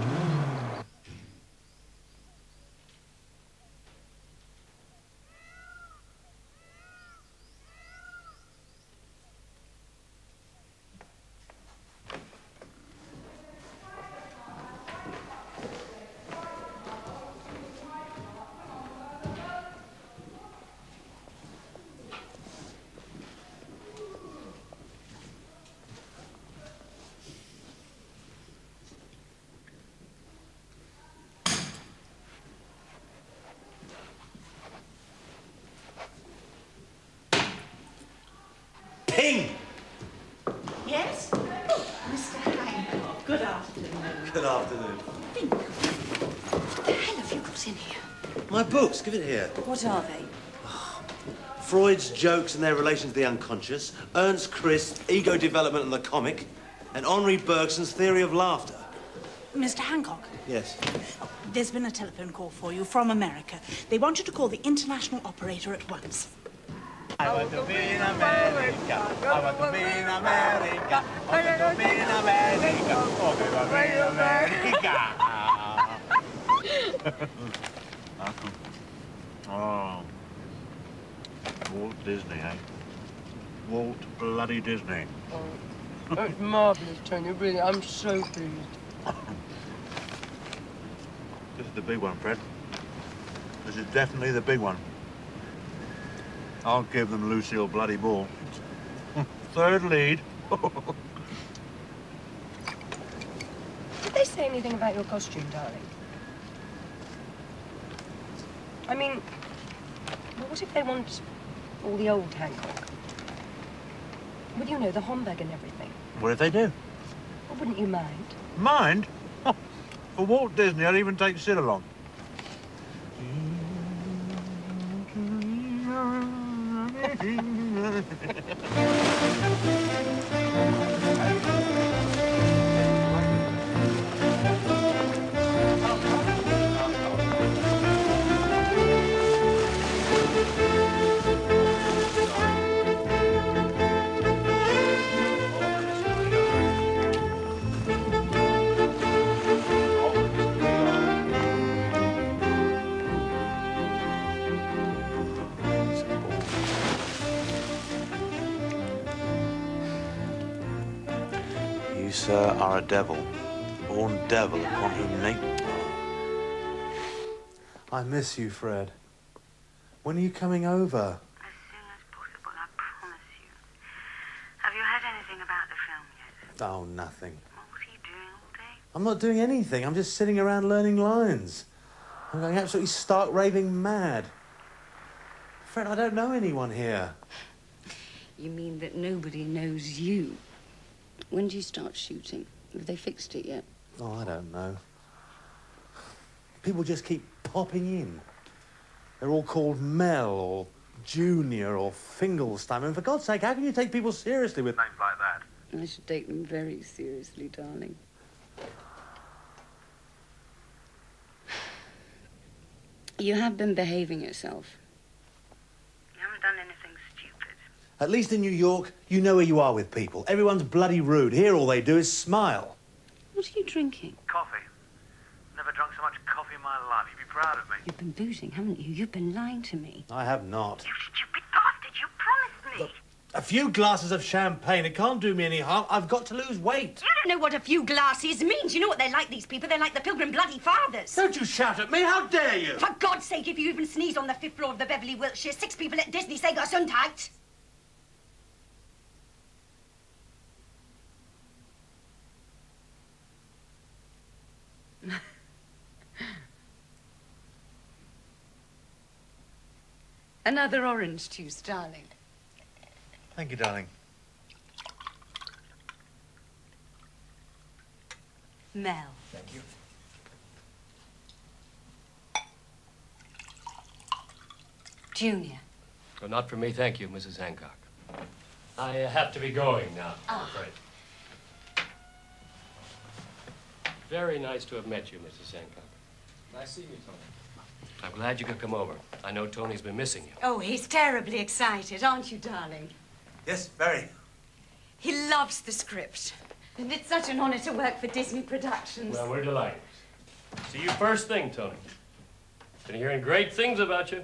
Ping! Yes? Oh, Mr. Hancock. Good afternoon. Good afternoon. What the hell have you got in here? My books, give it here. What are they? Freud's Jokes and Their Relation to the Unconscious, Ernst Christ's Ego Development and the Comic, and Henri Bergson's Theory of Laughter. Mr. Hancock, Yes. there's been a telephone call for you from America. They want you to call the international operator at once. I want to be in America. I want to be in America. I want to be in America. Oh, baby, America. Oh. Walt Disney, eh? Walt bloody Disney. Oh, that's marvellous, Tony. Really, I'm so pleased. This is the big one, Fred. This is definitely the big one. I'll give them Lucille bloody Ball. Third lead. Did they say anything about your costume, darling? I mean, what if they want all the old Hancock? Well, you know, the Homburg and everything. What if they do? Well, wouldn't you mind? Mind? Oh, for Walt Disney, I'd even take Sid along. You, sir, are a devil, born devil upon whom nature... I miss you, Fred. When are you coming over? As soon as possible, I promise you. Have you heard anything about the film yet? Oh, nothing. What are you doing all day? I'm not doing anything. I'm just sitting around learning lines. I'm going absolutely stark raving mad. Fred, I don't know anyone here. You mean that nobody knows you? When do you start shooting? Have they fixed it yet? Oh, I don't know. People just keep popping in. They're all called Mel or Junior or Fingelstein. And for God's sake, how can you take people seriously with names like that? I should take them very seriously, darling. You have been behaving yourself. You haven't done anything stupid. At least in New York, you know where you are with people. Everyone's bloody rude. Here, all they do is smile. What are you drinking? Coffee. Never drunk so much coffee in my life. You'd be proud of me. You've been boozing, haven't you? You've been lying to me. I have not. You stupid bastard, you promised me. A few glasses of champagne, it can't do me any harm. I've got to lose weight. I don't know what a few glasses means. You know what they're like, these people? They're like the Pilgrim Bloody Fathers. Don't you shout at me, how dare you? For God's sake, if you even sneeze on the 5th floor of the Beverly Wiltshire, 6 people at Disney say Gesundheit. Another orange juice, darling. Thank you, darling. Mel. Thank you. Junior. Well, not for me, thank you, Mrs. Hancock. I have to be going now, I'm afraid. Very nice to have met you, Mrs. Hancock. Nice seeing you, Tony. I'm glad you could come over. I know Tony's been missing you. Oh, he's terribly excited, aren't you, darling? Yes, very. He loves the script. And it's such an honor to work for Disney Productions. Well, we're delighted. See you first thing, Tony. Been hearing great things about you.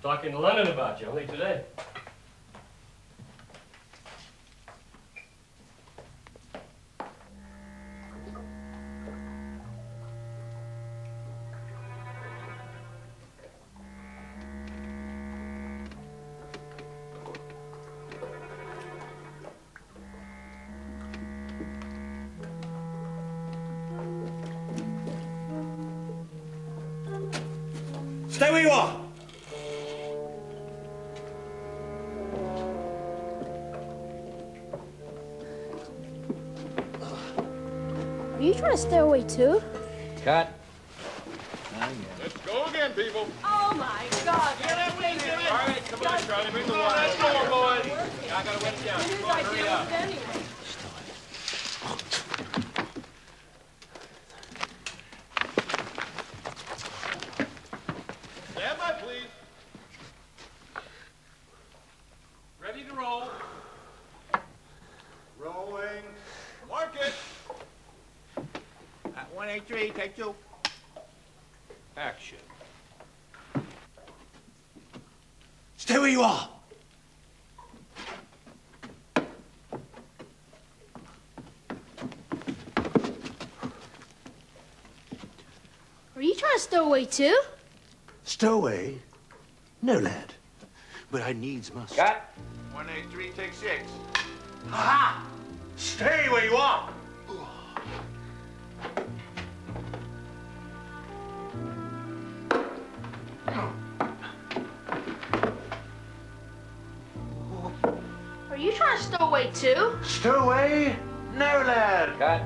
Talking to London about you only today. Stay where you are. Are you trying to stay away too? Cut. Let's go again, people. Oh, my God. Get that wing, Jimmy. All right, come on, Charlie. Bring the water. Let's go, boys. I gotta wet it down. Come on, hurry up. Stand by, please. Ready to roll. Rolling. Mark it. At 183, take 2. Action. Stay where you are. Are you trying to stay away too? Stowaway? No, lad. But I needs must. Cut. 183, take 6. Aha! Stay where you are. Are you trying to stay away too? Stowaway? No, lad. Cut.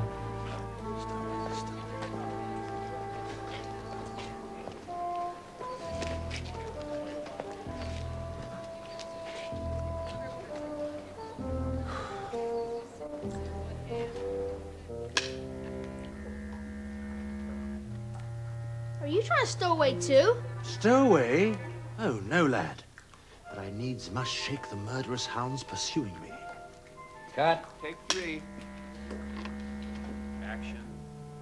Are you trying to stay away too? Stowaway? Oh, no, lad. But I needs must shake the murderous hounds pursuing me. Cut. Take 3. Action.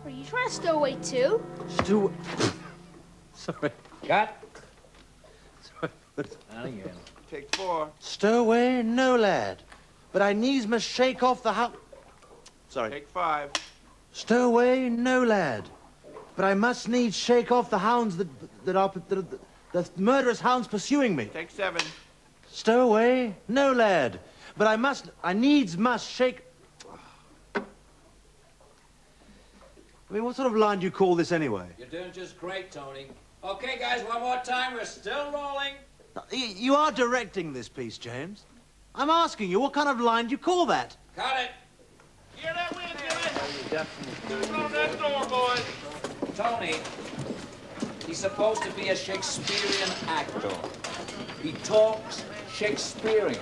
Are you trying to stay away too? Sorry. Cut. Sorry. Not again. Take 4. Stowaway? No, lad. But I needs must shake off the hound. Sorry. Take 5. Stowaway? No, lad. But I must needs shake off the hounds the murderous hounds pursuing me. Take 7. Stowaway? No, lad. But I needs must shake... I mean, what sort of line do you call this anyway? You're doing just great, Tony. Okay, guys, one more time. We're still rolling. You are directing this piece, James. I'm asking you, what kind of line do you call that? Cut it. Hear that wind, Jimmy? Definitely. Close that door, boys. Tony, he's supposed to be a Shakespearean actor. He talks Shakespearean.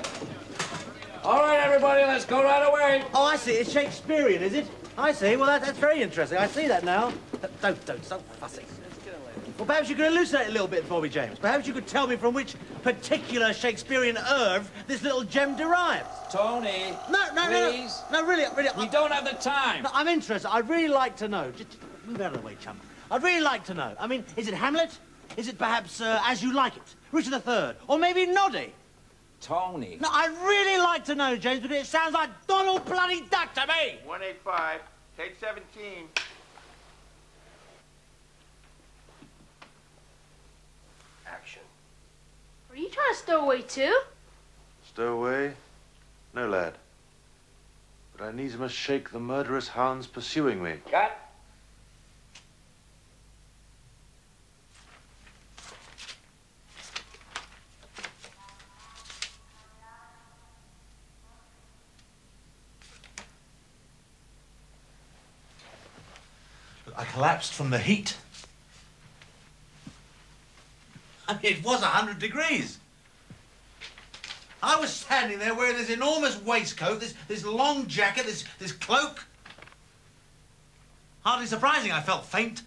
All right, everybody, let's go right away. Oh, I see. It's Shakespearean, is it? I see. Well, that's very interesting. I see that now. Don't, stop fussing. Well, perhaps you could elucidate a little bit for me, James. Perhaps you could tell me from which particular Shakespearean oeuvre this little gem derives. Tony, please. No, really. We don't have the time. No, I'm interested. I'd really like to know. Just move out of the way, chum. I'd really like to know. I mean, is it Hamlet? Is it perhaps As You Like It? Richard III? Or maybe Noddy? Tony. No, I'd really like to know, James, because it sounds like Donald bloody Duck to me. 185. Take 17. Action. Are you trying to stow away too? Stow away? No, lad. But I needs must shake the murderous hounds pursuing me. Cut. I collapsed from the heat. I mean, it was 100 degrees. I was standing there wearing this enormous waistcoat, this long jacket, this cloak. Hardly surprising I felt faint.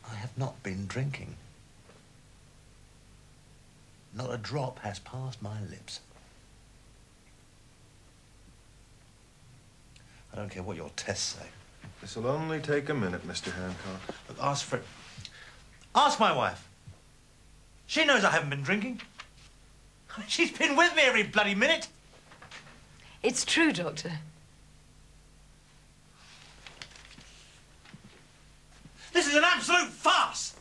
I have not been drinking. Not a drop has passed my lips. I don't care what your tests say. This'll only take a minute, Mr. Hancock. Look, ask my wife. She knows I haven't been drinking. She's been with me every bloody minute. It's true, Doctor. This is an absolute farce.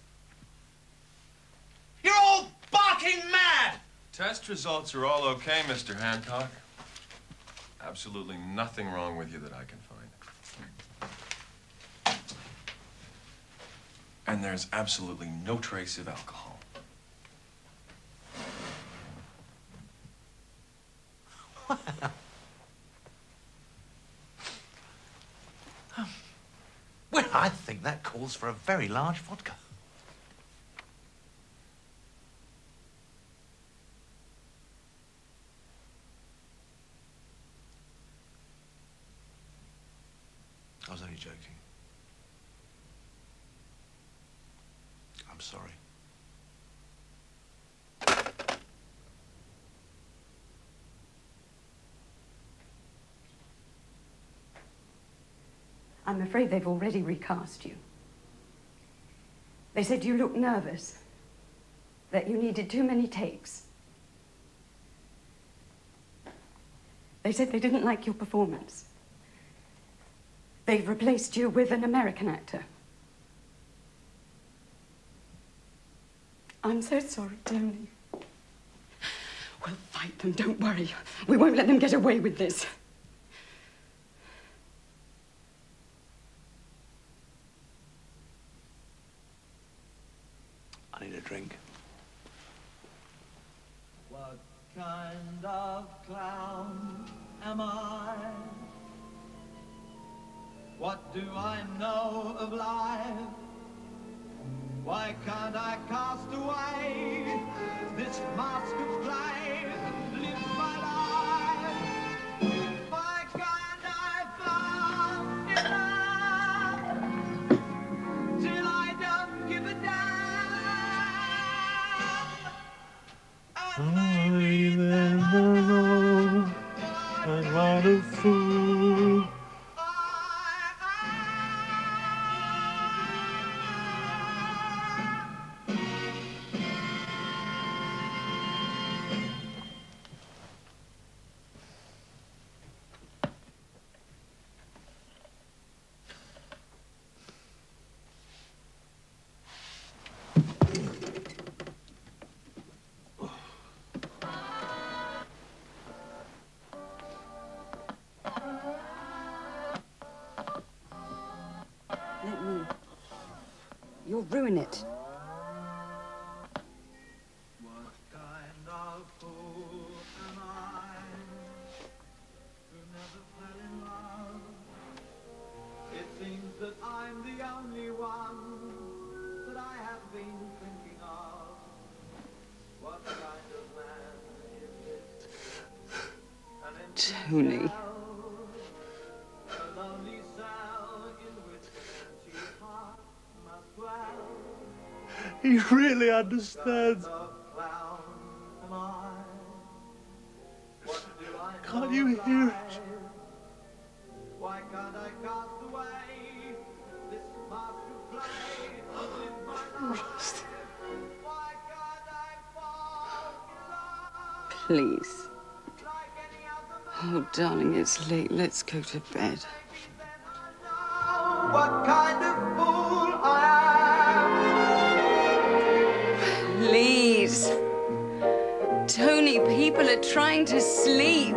You're all barking mad. Test results are all okay, Mr. Hancock. Absolutely nothing wrong with you that I can find. And there's absolutely no trace of alcohol. Well, I think that calls for a very large vodka. I was only joking. I'm sorry. I'm afraid they've already recast you. They said you looked nervous, that you needed too many takes. They said they didn't like your performance. They've replaced you with an American actor. I'm so sorry, Tony. We'll fight them, don't worry. We won't let them get away with this. I need a drink. What kind of clown am I? What do I know of life? Why can't I cast away this mask of clay and live my life? Why can't I fall in love till I don't give a damn? I never know I'm not a fool. Let me. You'll ruin it. What kind of fool am I who never fell in love? It seems that I'm the only one that I have been thinking of. What kind of man is this? An empty Tony. shell, a lonely cell in which an empty heart must dwell. He really understands. Clown am I? Please. Oh, darling, it's late. Let's go to bed. What kind of fool I am. Please. Tony, people are trying to sleep.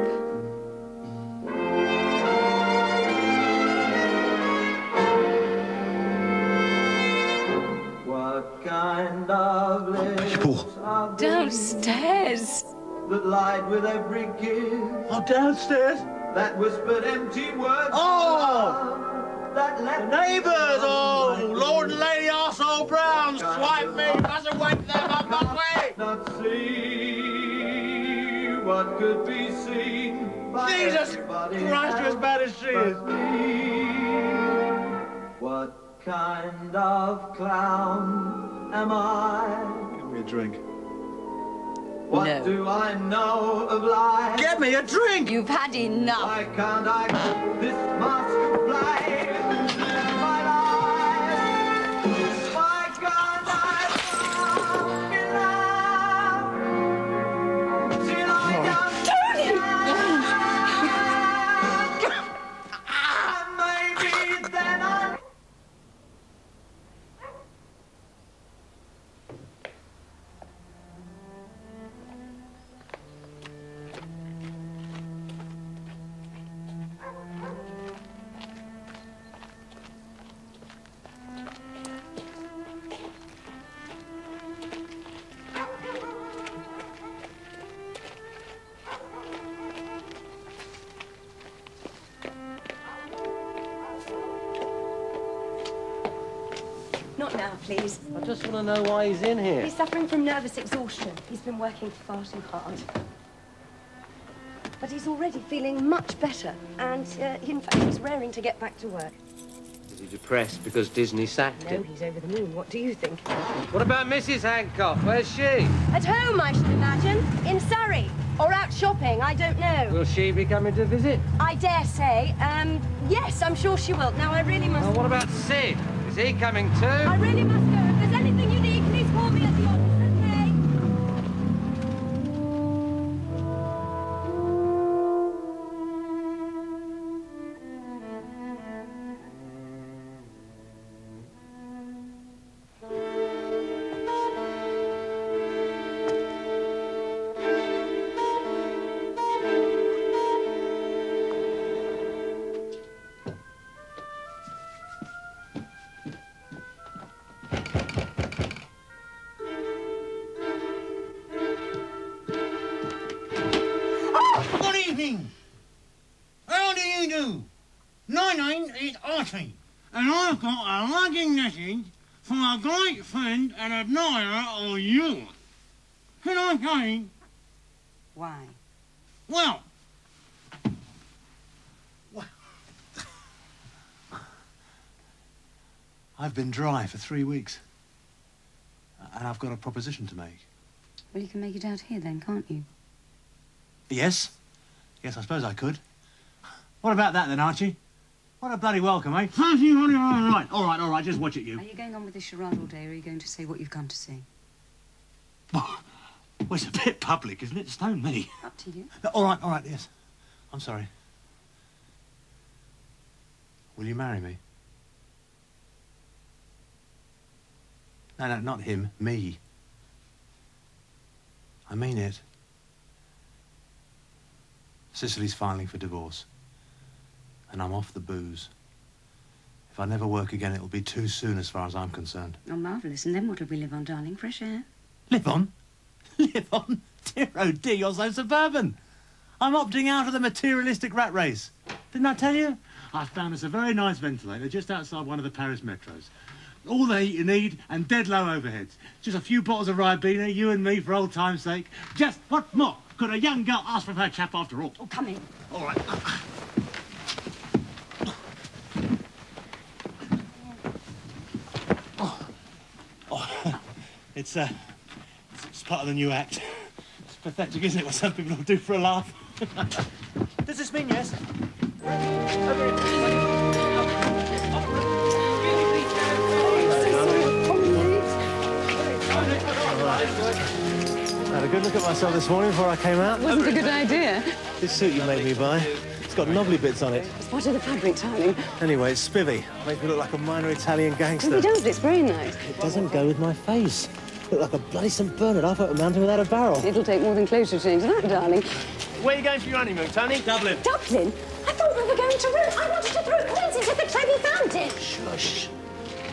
What kind of lips are these Downstairs. that lied with every kiss? Oh, downstairs? That whispered empty words. Oh! That left Neighbours! Oh, Lord and Lady Arsehole Brown, swipe me! Mustn't wake them up, must we? Not see what could be seen by Jesus everybody Christ, you're as bad as she is. but me. What kind of clown am I? Give me a drink. What do I know of life? Get me a drink! You've had enough. Why can't I put this mask of life and live my life? Why can't I fall in love till I don't and maybe then I. Not now, please. I just want to know why he's in here. He's suffering from nervous exhaustion. He's been working far too hard. But he's already feeling much better. And, in fact, he's raring to get back to work. Is he depressed because Disney sacked No, him? he's over the moon. What do you think? What about Mrs. Hancock? Where's she? At home, I should imagine. In Surrey. Or out shopping. I don't know. Will she be coming to visit? I dare say. Yes, I'm sure she will. Now, I really must... Well, what about Sid? Is he coming too? I really must go. If there's anything you need, please call me at the office, okay? Good evening. How do you do? My name is Archie, and I've got a lugging message from a great friend and admirer of yours. Can I say? Why? Well, I've been dry for 3 weeks. And I've got a proposition to make. Well, you can make it out here then, can't you? Yes? Yes, I suppose I could. What about that then, Archie? What a bloody welcome, eh? All right, just watch it, you. Are you going on with this charade all day, or are you going to say what you've come to see? Well, it's a bit public, isn't it? Stone me. Up to you. All right, yes. I'm sorry. Will you marry me? No, not him. Me. I mean it. Cicely's filing for divorce. And I'm off the booze. If I never work again, it'll be too soon as far as I'm concerned. Oh, marvellous. And then what'll we live on, darling? Fresh air? Live on? Live on? Dear, oh dear, you're so suburban. I'm opting out of the materialistic rat race. Didn't I tell you? I found us a very nice ventilator just outside one of the Paris metros. All the heat you need and dead low overheads. Just a few bottles of Ribena, you and me, for old time's sake. Just what more could a young girl ask from her chap after all? Oh, come in. All right. It's part of the new act. It's pathetic, isn't it, what some people will do for a laugh? Does this mean yes? I had a a good look at myself this morning before I came out. Wasn't a good idea. This suit you made me buy, it's got knobbly bits on it. Spot of the fabric, darling. Anyway, it's spivvy. Makes me look like a minor Italian gangster. It does, it's very nice. It doesn't go with my face. Look like a bloody St. Bernard half up a mountain without a barrel. It'll take more than clothes to change that, darling. Where are you going for your honeymoon, Tony? Dublin. Dublin? I thought we were going to Rome. I wanted to throw coins into the Trevi Fountain. Shush.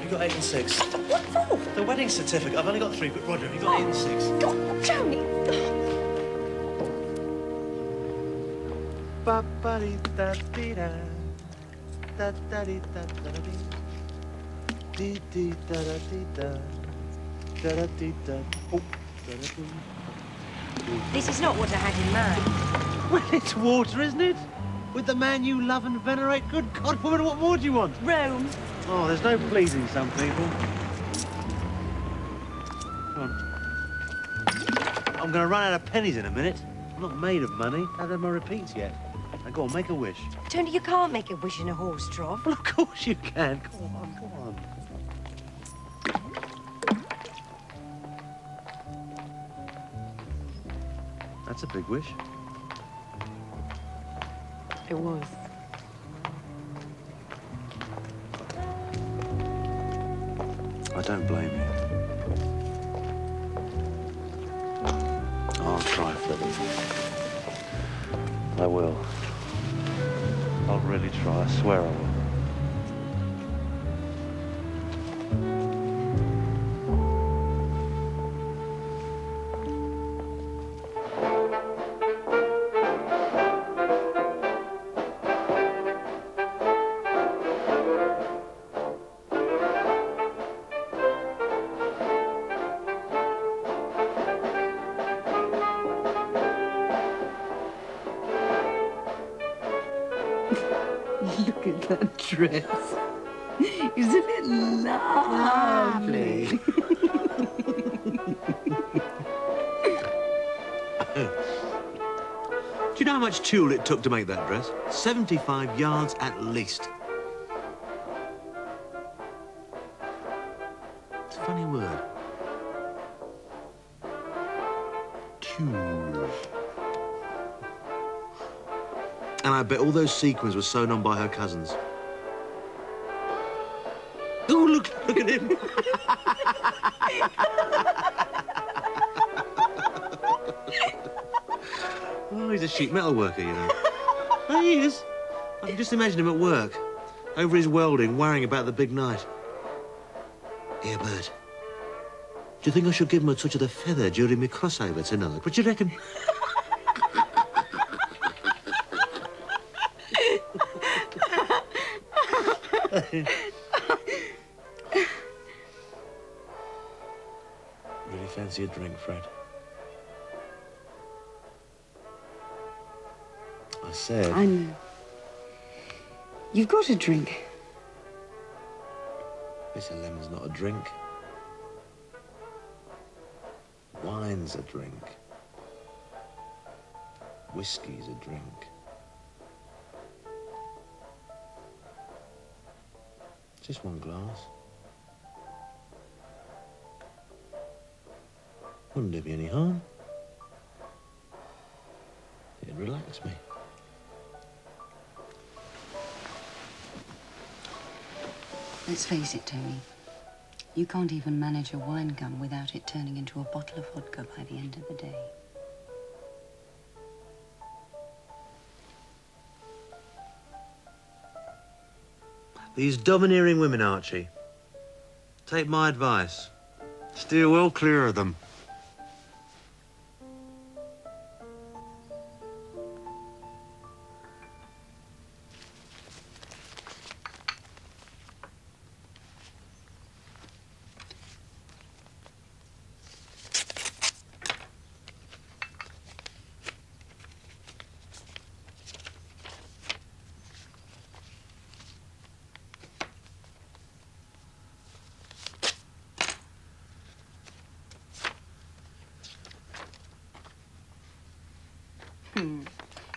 You got 8 and 6. What for? The wedding certificate. I've only got 3, but Roger, have you got 8 and 6? God, Tony. This is not what I had in mind. Well, it's water, isn't it? With the man you love and venerate. Good God, woman, what more do you want? Rome. Oh, there's no pleasing some people. Come on. I'm going to run out of pennies in a minute. I'm not made of money. I haven't had my repeats yet. Now, go on, make a wish. Tony, you can't make a wish in a horse trough. Well, of course you can. Go on, go on. That's a big wish. It was. I don't blame you. I'll try, Freddie. I will. I'll really try. I swear I will. Look at that dress. Isn't it lovely? Do you know how much tulle it took to make that dress? 75 yards at least. It's a funny word. Tulle. And I bet all those sequins were sewn on by her cousins. Oh, look at him. Oh, he's a sheet metal worker, you know. Oh, he is. I can just imagine him at work, over his welding, worrying about the big night. Here, Bert. Do you think I should give him a touch of the feather during my crossover tonight? What do you reckon? Really fancy a drink, Fred? I said... I know. You've got a drink. This lemon's not a drink. Wine's a drink. Whiskey's a drink. Just one glass. Wouldn't do me any harm. It'd relax me. Let's face it, Tony. You can't even manage a wine gum without it turning into a bottle of vodka by the end of the day. These domineering women, Archie. Take my advice. Steer well clear of them.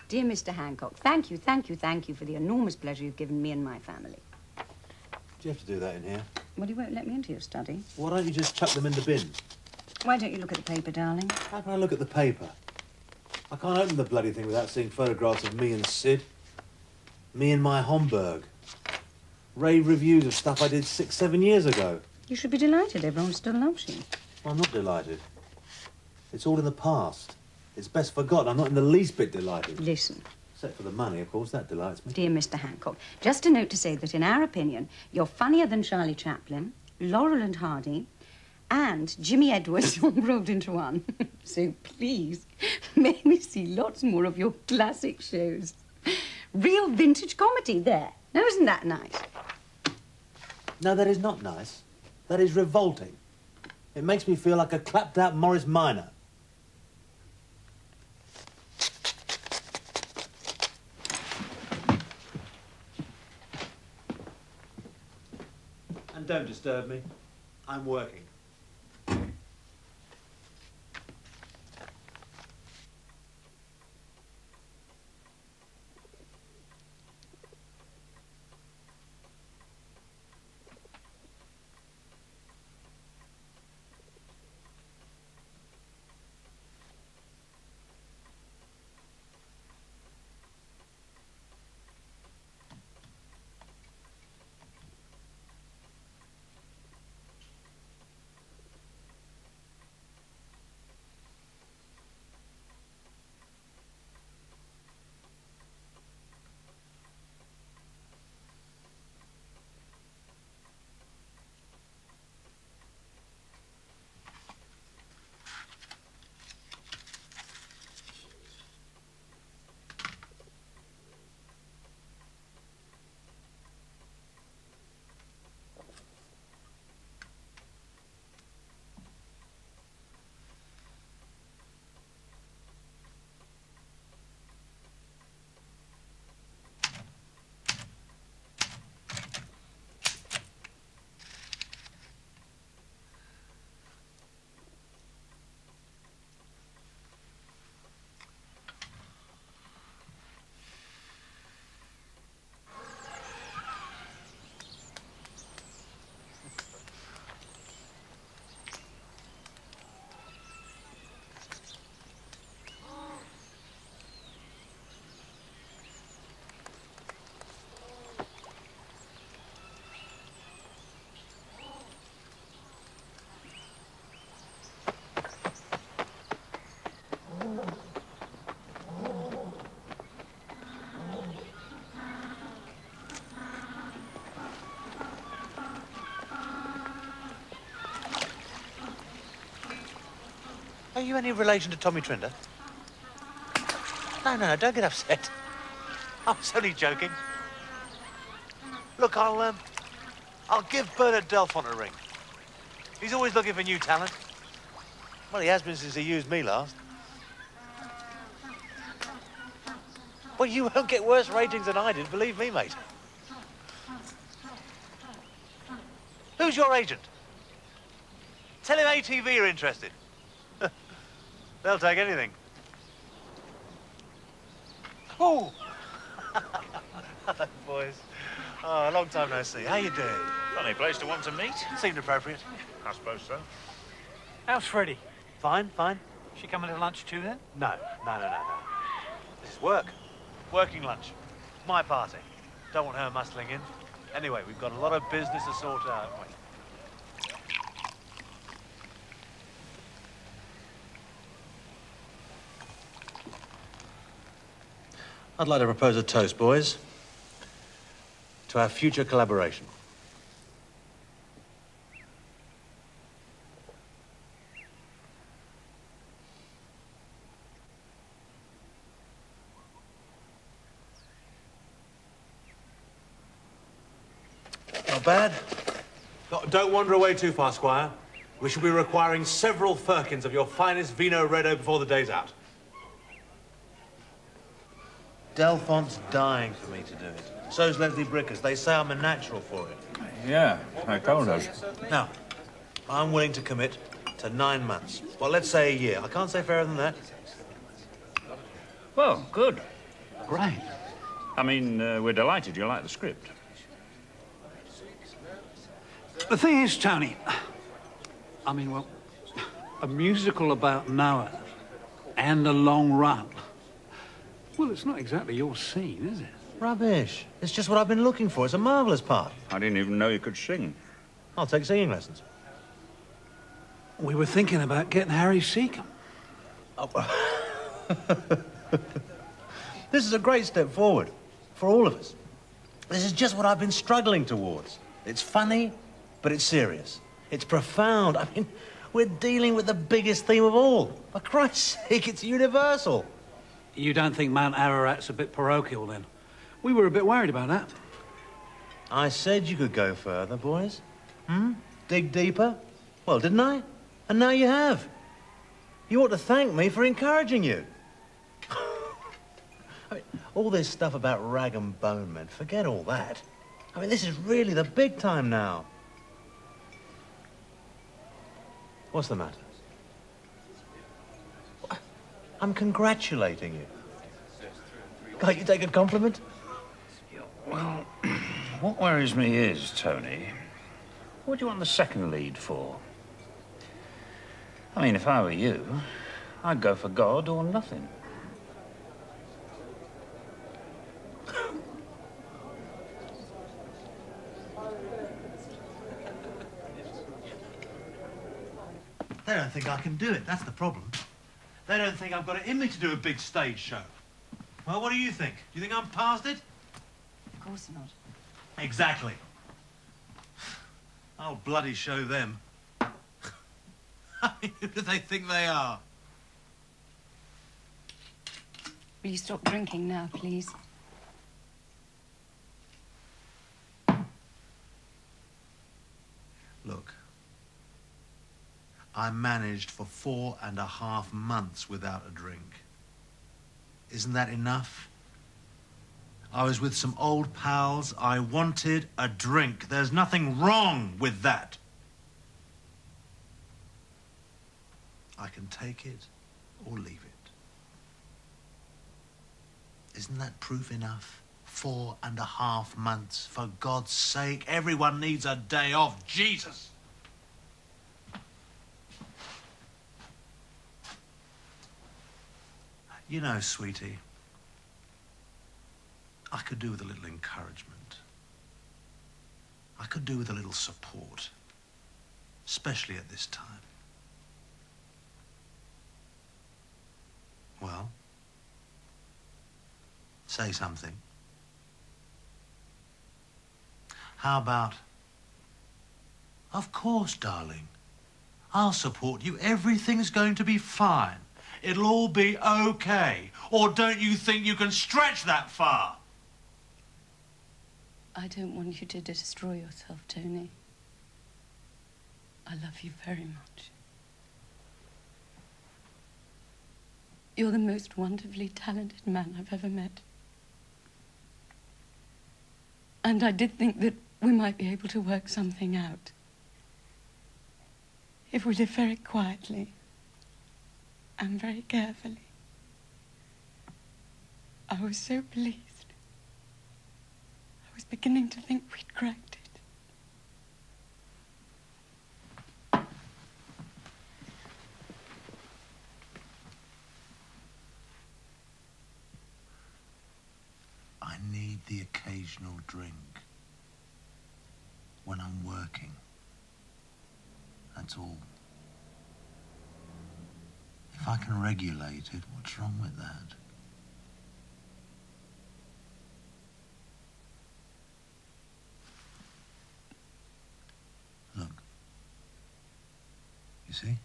Dear Mr. Hancock, thank you for the enormous pleasure you've given me and my family. Do you have to do that in here? Well, you won't let me into your study. Why don't you just chuck them in the bin? Why don't you look at the paper, darling? How can I look at the paper? I can't open the bloody thing without seeing photographs of me and Sid. Me and my Homburg. Rave reviews of stuff I did 6, 7 years ago. You should be delighted. Everyone still loves you. I'm not delighted. It's all in the past. It's best forgotten. I'm not in the least bit delighted. Listen. Except for the money, of course. That delights me. Dear Mr. Hancock, just a note to say that in our opinion, you're funnier than Charlie Chaplin, Laurel and Hardy, and Jimmy Edwards all rolled into one. So please, make me see lots more of your classic shows. Real vintage comedy there. Now, isn't that nice? No, that is not nice. That is revolting. It makes me feel like a clapped-out Morris Minor. And don't disturb me. I'm working. Are you any relation to Tommy Trinder? No, don't get upset. I was only joking. Look, I'll give Bernard Delfont a ring. He's always looking for new talent. Well, he has been since he used me last. Well, you won't get worse ratings than I did, believe me, mate. Who's your agent? Tell him ATV are interested. They'll take anything. Oh! Hello, boys. Oh, a long time no see. How you doing? Funny place to want to meet. Seemed appropriate. I suppose so. How's Freddie? Fine. She coming to lunch too, then? No. This is work. Working lunch. My party. Don't want her muscling in. Anyway, we've got a lot of business to sort out, haven't we? I'd like to propose a toast, boys, to our future collaboration. Not bad. Don't wander away too far, Squire. We shall be requiring several firkins of your finest Vino Redo before the day's out. Delfont's dying for me to do it. So's Leslie Brickers. They say I'm a natural for it. Yeah, I told us. Now, I'm willing to commit to 9 months. Well, let's say a year. I can't say fairer than that. Well, good. Great. I mean, we're delighted you like the script. The thing is, Tony, I mean, well, A musical about Noah and a long run. Well, it's not exactly your scene, is it? Rubbish. It's just what I've been looking for. It's a marvellous part. I didn't even know you could sing. I'll take singing lessons. We were thinking about getting Harry Seacombe. This is a great step forward for all of us. This is just what I've been struggling towards. It's funny, but it's serious. It's profound. I mean, we're dealing with the biggest theme of all. For Christ's sake, it's universal. You don't think Mount Ararat's a bit parochial, then? We were a bit worried about that. I said you could go further, boys. Dig deeper. Well, didn't I? And now you have. You ought to thank me for encouraging you. I mean, all this stuff about rag and bone men, forget all that. I mean, this is really the big time now. What's the matter? I'm congratulating you. Can't you take a compliment? Well, what worries me is, Tony, what do you want the second lead for? I mean, if I were you, I'd go for God or nothing. They don't think I can do it, that's the problem. They don't think I've got it in me to do a big stage show. Well, what do you think? Do you think I'm past it? Of course not. Exactly. I'll bloody show them. I mean, who do they think they are? Will you stop drinking now, please? Look, I managed for 4.5 months without a drink. Isn't that enough? I was with some old pals. I wanted a drink. There's nothing wrong with that. I can take it or leave it. Isn't that proof enough? 4.5 months. For God's sake, everyone needs a day off. Jesus! You know, sweetie, I could do with a little encouragement. I could do with a little support, especially at this time. Well, say something. How about, of course, darling, I'll support you. Everything's going to be fine. It'll all be okay. Or don't you think you can stretch that far? I don't want you to destroy yourself, Tony. I love you very much. You're the most wonderfully talented man I've ever met. And I did think that we might be able to work something out. If we live very quietly and very carefully. I was so pleased. I was beginning to think we'd cracked it. I need the occasional drink when I'm working. That's all. If I can regulate it, what's wrong with that? Look. You see?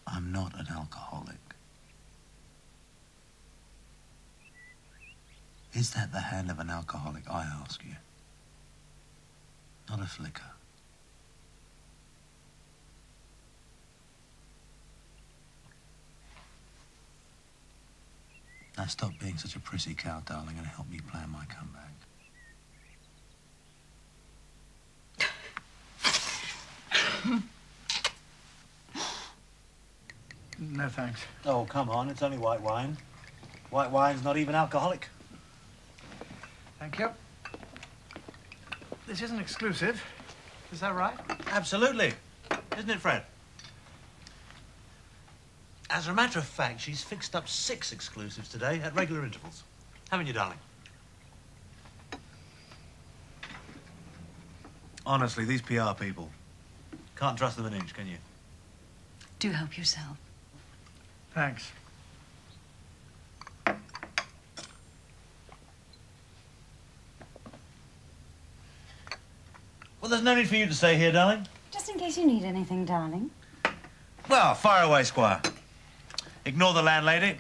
I'm not an alcoholic. Is that the hand of an alcoholic, I ask you? Not a flicker. Now stop being such a prissy cow, darling, and help me plan my comeback. No, thanks. Oh, come on, it's only white wine. White wine's not even alcoholic. Thank you. This isn't exclusive. Is that right? Absolutely. Isn't it, Fred? As a matter of fact, she's fixed up 6 exclusives today at regular intervals. Haven't you, darling? Honestly, these PR people, can't trust them an inch, can you? Do help yourself. Thanks. Well, there's no need for you to stay here, darling. Just in case you need anything, darling. Well, fire away, Squire. Ignore the landlady.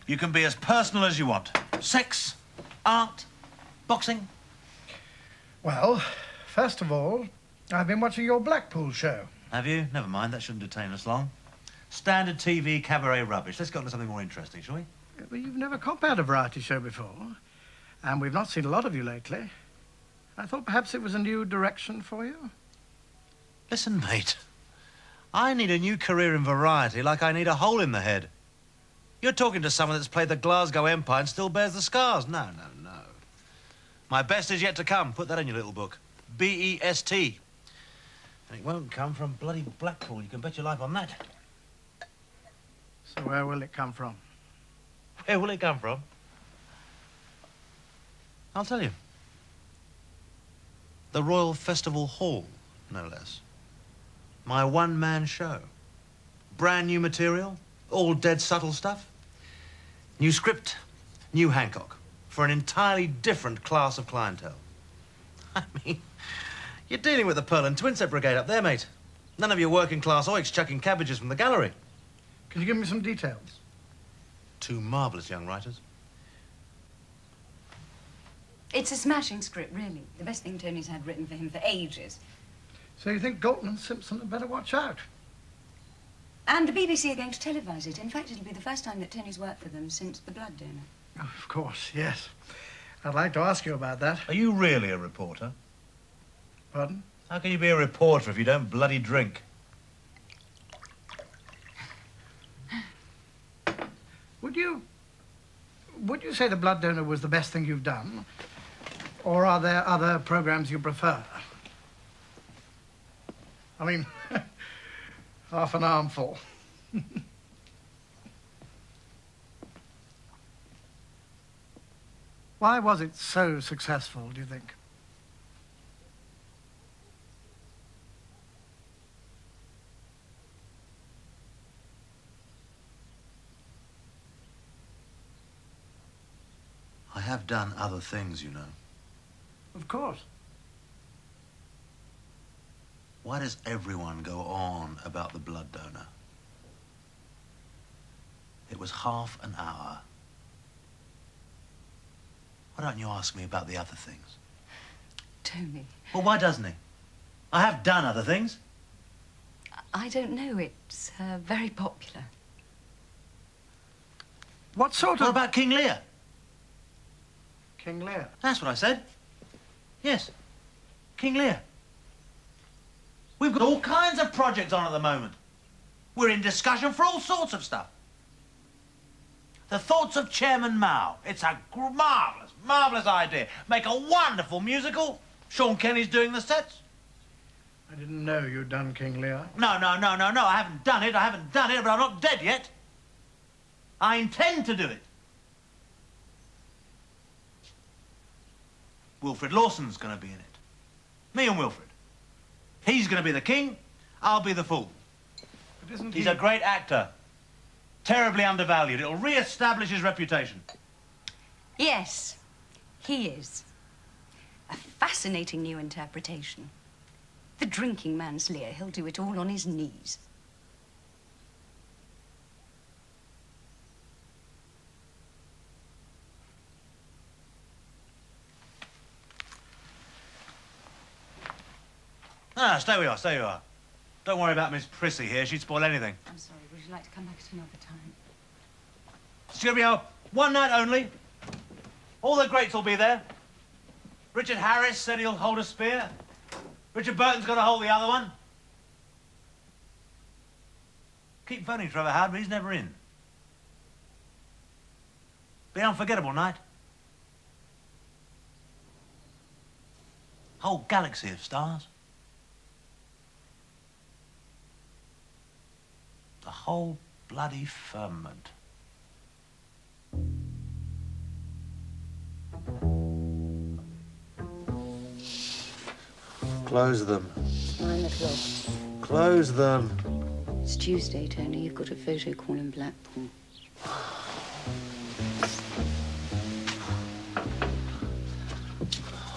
You can be as personal as you want. Sex, art, boxing. Well, first of all, I've been watching your Blackpool show. Have you? Never mind, that shouldn't detain us long. Standard TV cabaret rubbish. Let's get on to something more interesting, shall we? Well, you've never compared a variety show before, and we've not seen a lot of you lately. I thought perhaps it was a new direction for you. Listen, mate. I need a new career in variety like I need a hole in the head. You're talking to someone that's played the Glasgow Empire and still bears the scars. No, no, no. My best is yet to come. Put that in your little book. B-E-S-T. And it won't come from bloody Blackpool. You can bet your life on that. So where will it come from? Where will it come from? I'll tell you. The Royal Festival Hall, no less. My one-man show. Brand new material, all dead subtle stuff. New script, new Hancock, for an entirely different class of clientele. I mean, you're dealing with the Pearl and Twinset Brigade up there, mate. None of your working-class oiks chucking cabbages from the gallery. Can you give me some details? 2 marvellous young writers. It's a smashing script, really. The best thing Tony's had written for him for ages. So you think Galton and Simpson had better watch out? And the BBC are going to televise it. In fact, it'll be the first time that Tony's worked for them since The Blood Donor. Oh, of course, yes. I'd like to ask you about that. Are you really a reporter? Pardon? How can you be a reporter if you don't bloody drink? Would you say The Blood Donor was the best thing you've done? Or are there other programs you prefer? I mean, half an armful. Why was it so successful, do you think? I have done other things, you know. Of course. Why does everyone go on about the blood donor? It was half an hour. Why don't you ask me about the other things? Tony. Well, why doesn't he? I have done other things. I don't know. It's very popular. What sort of... What about King Lear? King Lear? That's what I said. Yes, King Lear. We've got all kinds of projects on at the moment. We're in discussion for all sorts of stuff. The Thoughts of Chairman Mao. It's a marvellous, marvellous idea. Make a wonderful musical. Sean Kenny's doing the sets. I didn't know you'd done King Lear. No. I haven't done it, but I'm not dead yet. I intend to do it. Wilfred Lawson's going to be in it. Me and Wilfred. He's going to be the king, I'll be the fool. But isn't He's a great actor. Terribly undervalued. It'll re-establish his reputation. Yes, he is. A fascinating new interpretation. The drinking man's Lear. He'll do it all on his knees. Ah, stay where you are, stay where you are. Don't worry about Miss Prissy here. She'd spoil anything. I'm sorry. Would you like to come back at another time? It's going to be a one night only. All the greats will be there. Richard Harris said he'll hold a spear. Richard Burton's going to hold the other one. Keep phoning Trevor Howard, but he's never in. Be an unforgettable night. Whole galaxy of stars. The whole bloody firmament. Close them. 9 o'clock. Close them. It's Tuesday, Tony. You've got a photo call in Blackpool.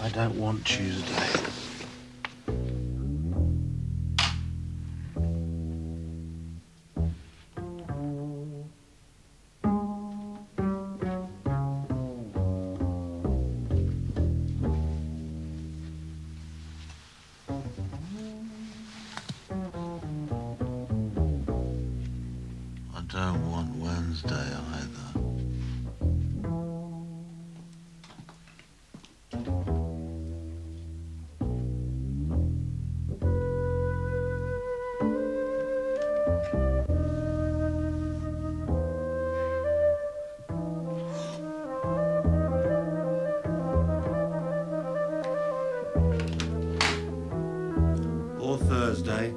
I don't want Tuesday. I don't want Wednesday either. Or Thursday.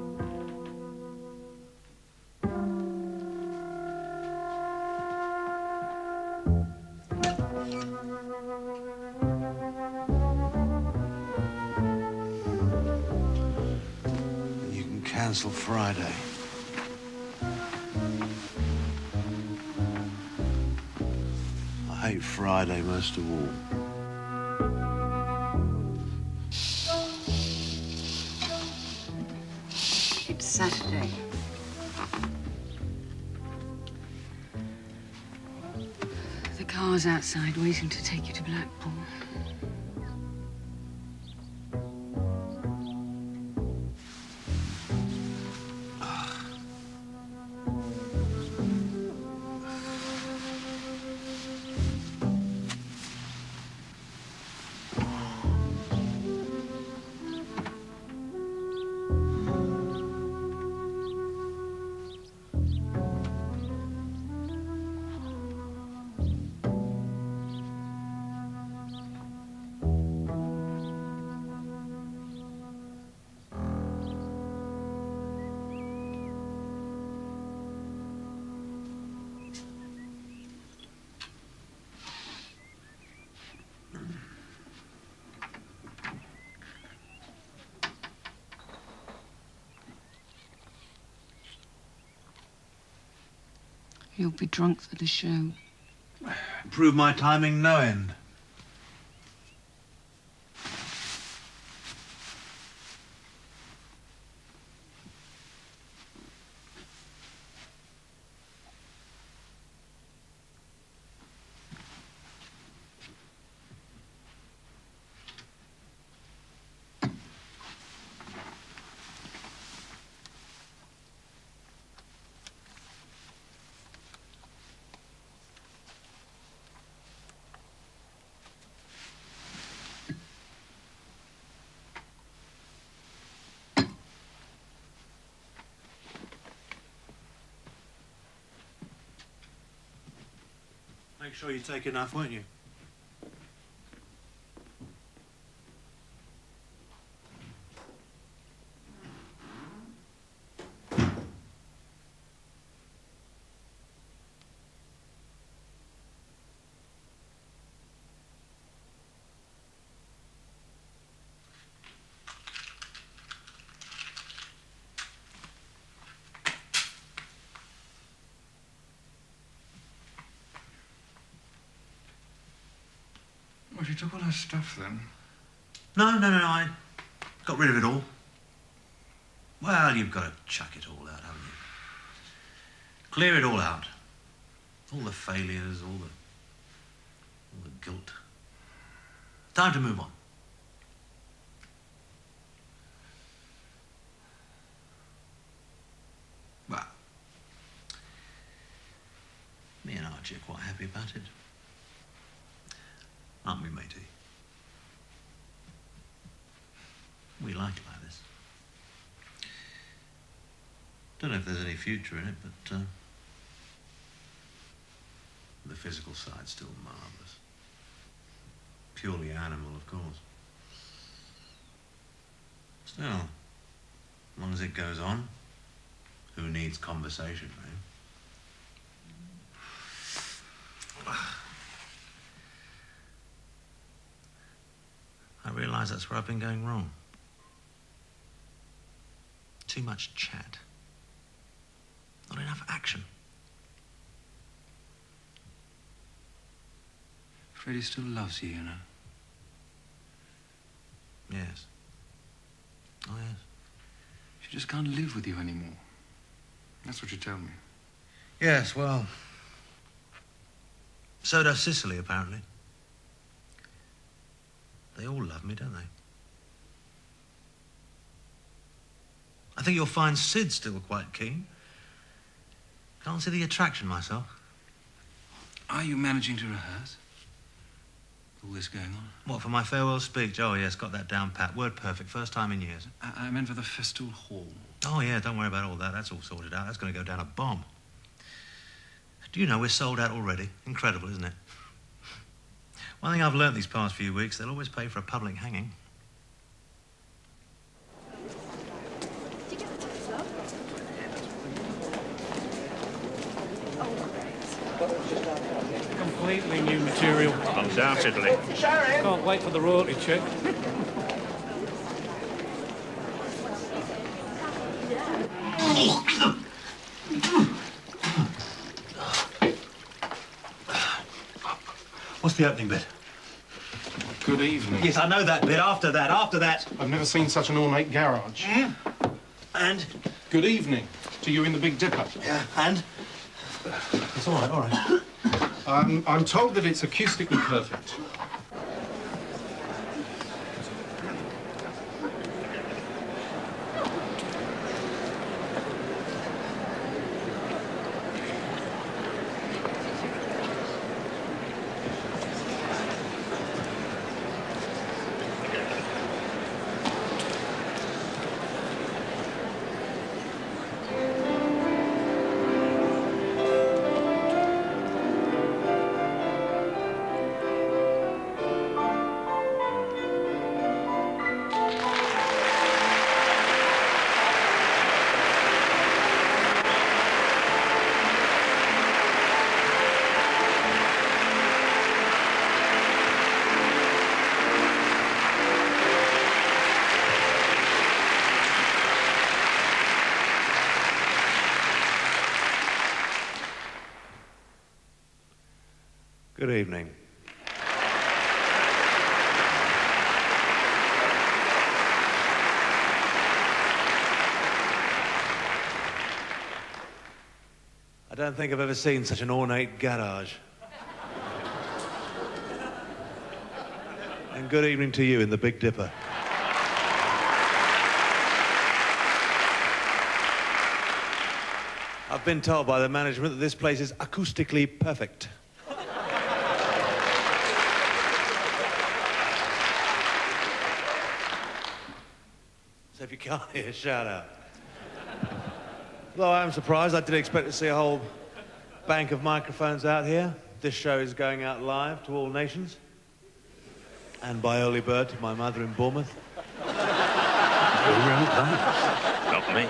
You can cancel Friday. I hate Friday most of all. It's Saturday. The car's outside waiting to take you to Blackpool. You'll be drunk for the show. Improve my timing no end. Make sure you take enough, won't you? Well, you took all her stuff then? No, I got rid of it all. Well, you've got to chuck it all out, haven't you? Clear it all out. All the failures, all the guilt. Time to move on. Well, me and Archie are quite happy about it. Aren't we, matey? We like it like this. Don't know if there's any future in it, but the physical side's still marvellous. Purely animal, of course. Still, as long as it goes on, Who needs conversation, eh? I realise that's where I've been going wrong. Too much chat. Not enough action. Freddie still loves you, you know. Yes. Oh, yes. She just can't live with you anymore. That's what you tell me. Yes, well... so does Sicily, apparently. They all love me, don't they? I think you'll find Sid's still quite keen. Can't see the attraction myself. Are you managing to rehearse? All this going on? What, for my farewell speech? Oh, yes, got that down pat. Word perfect. First time in years. I meant for the Festool Hall. Oh, yeah, don't worry about all that. That's all sorted out. That's going to go down a bomb. Do you know we're sold out already? Incredible, isn't it? One thing I've learnt these past few weeks, they'll always pay for a public hanging. Completely new material. Undoubtedly. Can't wait for the royalty check. What's the opening bit? Good evening. Yes, I know that bit. After that. I've never seen such an ornate garage. And? Good evening to you in the Big Dipper. Yeah, and? It's all right, all right. I'm told that it's acoustically perfect. Good evening. I don't think I've ever seen such an ornate garage. And good evening to you in the Big Dipper. I've been told by the management that this place is acoustically perfect. So if you can't hear, shout out. Though I am surprised, I did expect to see a whole bank of microphones out here. This show is going out live to all nations. And by early bird to my mother in Bournemouth. Who wrote that? Not me.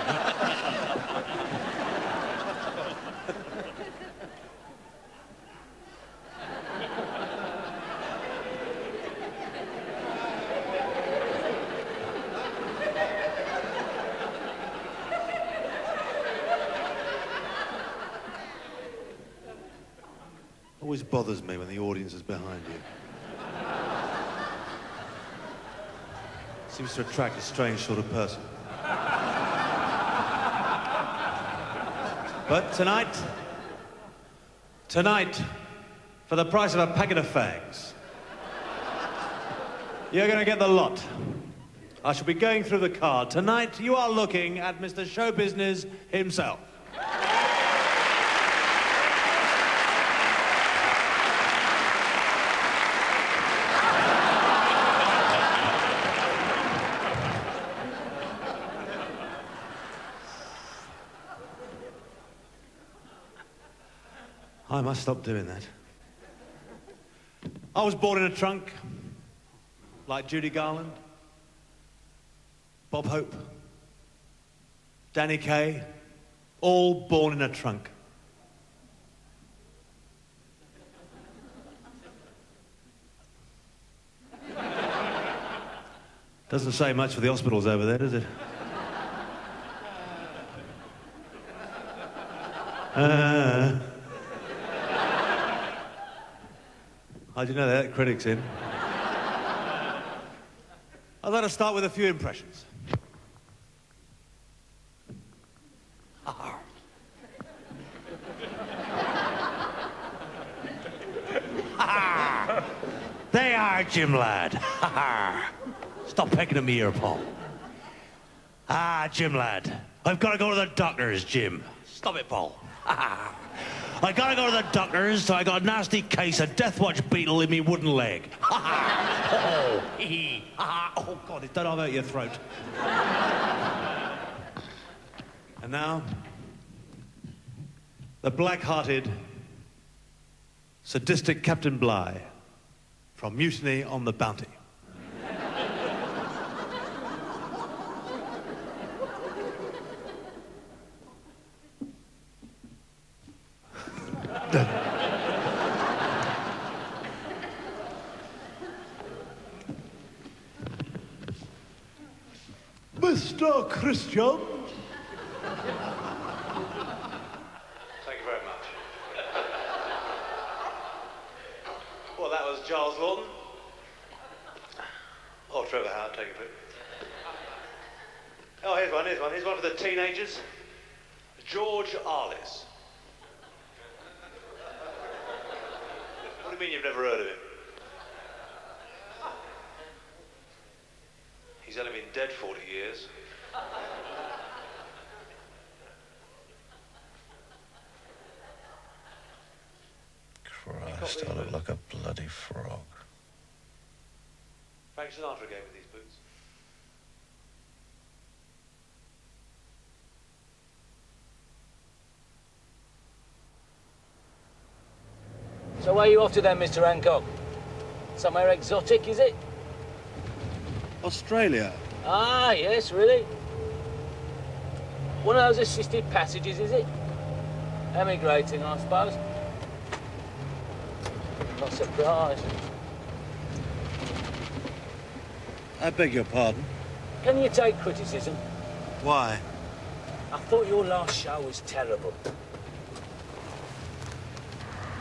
Always bothers me when the audience is behind you. Seems to attract a strange sort of person. But tonight, for the price of a packet of fags, you're going to get the lot. I shall be going through the card. Tonight, you are looking at Mr. Show Business himself. I must stop doing that. I was born in a trunk, like Judy Garland, Bob Hope, Danny Kaye, All born in a trunk. Doesn't say much for the hospitals over there, does it? How'd you know that? Critics in. I'd like to start with a few impressions. They are, Jim lad. Stop pecking at me ear, Paul. Jim lad. I've got to go to the doctor's, Jim. Stop it, Paul. I gotta go to the doctor's, so I got a nasty case of Death Watch beetle in me wooden leg. Oh, oh, God, it don't have out your throat. And now, the black-hearted, sadistic Captain Bligh from Mutiny on the Bounty. Mr. Christian. Thank you very much. Well, that was Giles Lawton. Or Trevor Howard, take a pick. Oh, here's one. Here's one for the teenagers. George Arliss. What do you mean you've never heard of him? He's only been dead 40 years. Christ, I look like a bloody frog. Frank Sinatra gave me these boots. So where are you off to then, Mr. Hancock? Somewhere exotic, is it? Australia. Ah, yes, really? One of those assisted passages, is it? Emigrating, I suppose. Not surprised. I beg your pardon? Can you take criticism? Why? I thought your last show was terrible.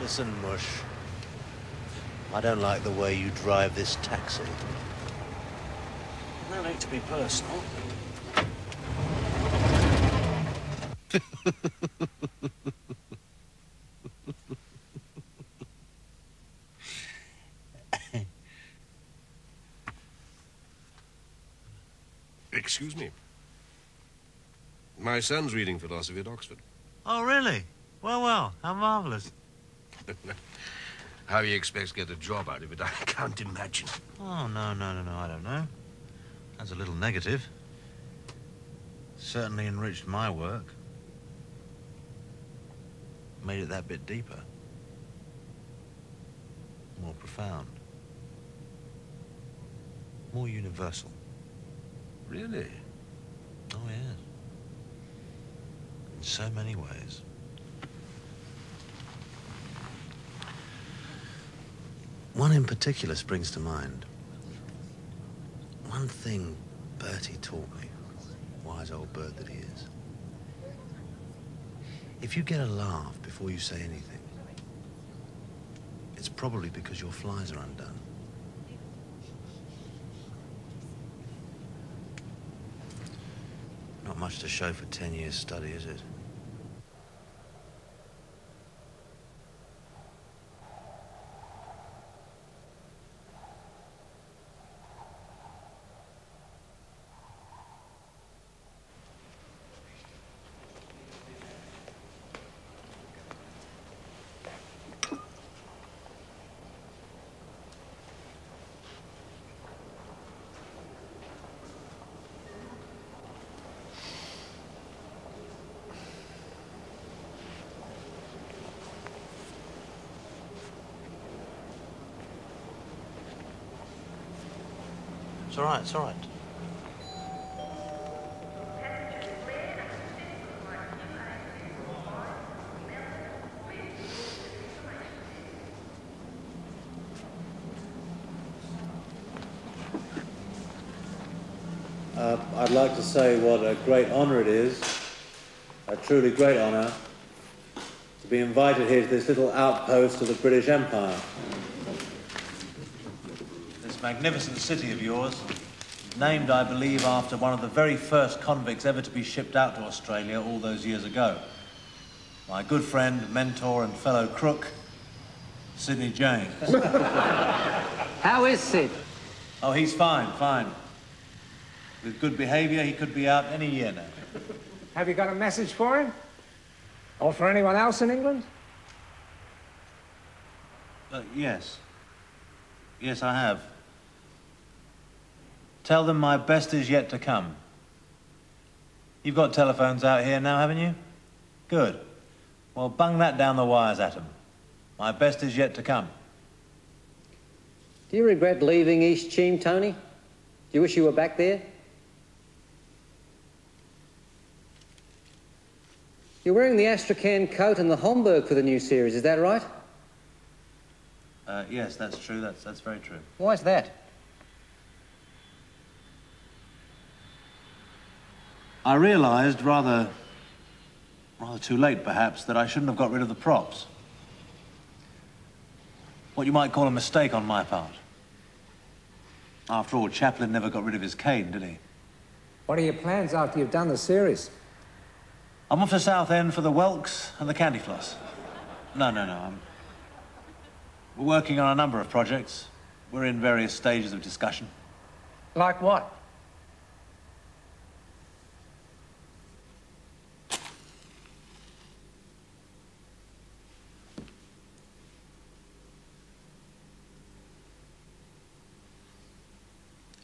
Listen, Mush. I don't like the way you drive this taxi. No need to be personal. Excuse me. My son's reading philosophy at Oxford. Oh, really? Well, how marvellous. How he expects to get a job out of it, I can't imagine. Oh, no, I don't know. That's a little negative. Certainly enriched my work. Made it that bit deeper. More profound. More universal. Really? Oh, yes. In so many ways. One in particular springs to mind. One thing Bertie taught me, wise old bird that he is. If you get a laugh before you say anything, it's probably because your flies are undone. Not much to show for 10 years' study, is it? It's all right. I'd like to say what a great honour it is, a truly great honour, to be invited here to this little outpost of the British Empire. This magnificent city of yours, named, I believe, after one of the very first convicts ever to be shipped out to Australia all those years ago. My good friend, mentor and fellow crook, Sidney James. How is Sid? Oh, he's fine, fine. With good behaviour, he could be out any year now. Have you got a message for him? Or for anyone else in England? Yes. Yes, I have. Tell them my best is yet to come. You've got telephones out here now, haven't you? Good. Well, bung that down the wires at them. My best is yet to come. Do you regret leaving East Cheam, Tony? Do you wish you were back there? You're wearing the Astrakhan coat and the Homburg for the new series, is that right? Yes, that's true. That's very true. Why's that? I realised, rather too late perhaps, that I shouldn't have got rid of the props. What you might call a mistake on my part. After all, Chaplin never got rid of his cane, did he? What are your plans after you've done the series? I'm off to Southend for the Whelks and the Candy Floss. No. We're working on a number of projects. We're in various stages of discussion. Like what?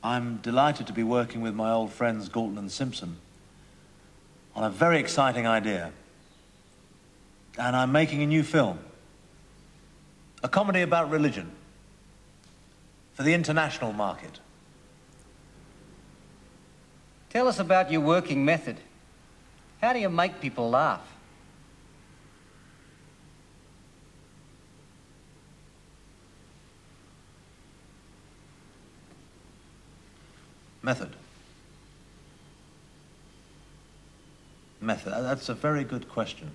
I'm delighted to be working with my old friends Galton and Simpson on a very exciting idea. And I'm making a new film. A comedy about religion. For the international market. Tell us about your working method. How do you make people laugh? Method. That's a very good question.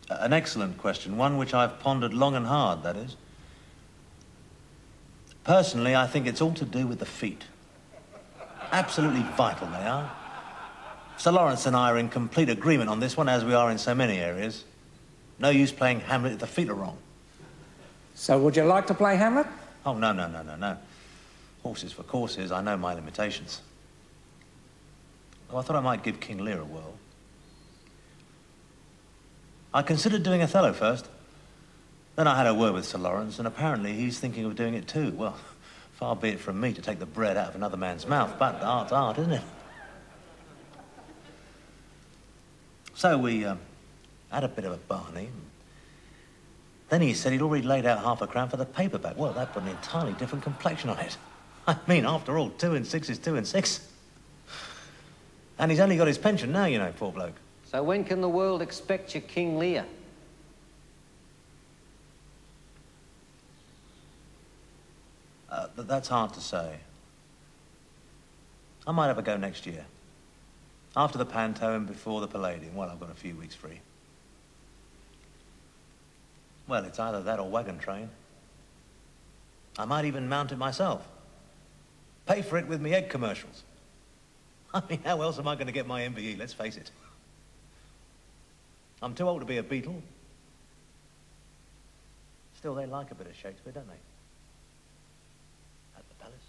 An excellent question, one which I've pondered long and hard, that is. Personally, I think it's all to do with the feet. Absolutely vital they are. Sir Lawrence and I are in complete agreement on this one, as we are in so many areas. No use playing Hamlet if the feet are wrong. So would you like to play Hamlet? Oh, no. Horses for courses, I know my limitations. Oh, I thought I might give King Lear a whirl. I considered doing Othello first. Then I had a word with Sir Lawrence, and apparently he's thinking of doing it too. Well, far be it from me to take the bread out of another man's mouth, but art's art, isn't it? So we had a bit of a barney. Then he said he'd already laid out £5 for the paperback. Well, that put an entirely different complexion on it. I mean, after all, 2 and 6 is 2 and 6. And he's only got his pension now, you know, poor bloke. So when can the world expect your King Lear? That's hard to say. I might have a go next year. After the Panto and before the Palladium. Well, I've got a few weeks free. Well, it's either that or Wagon Train. I might even mount it myself. Pay for it with me egg commercials. I mean, how else am I going to get my MBE, let's face it. I'm too old to be a Beatle. Still, they like a bit of Shakespeare, don't they? At the Palace.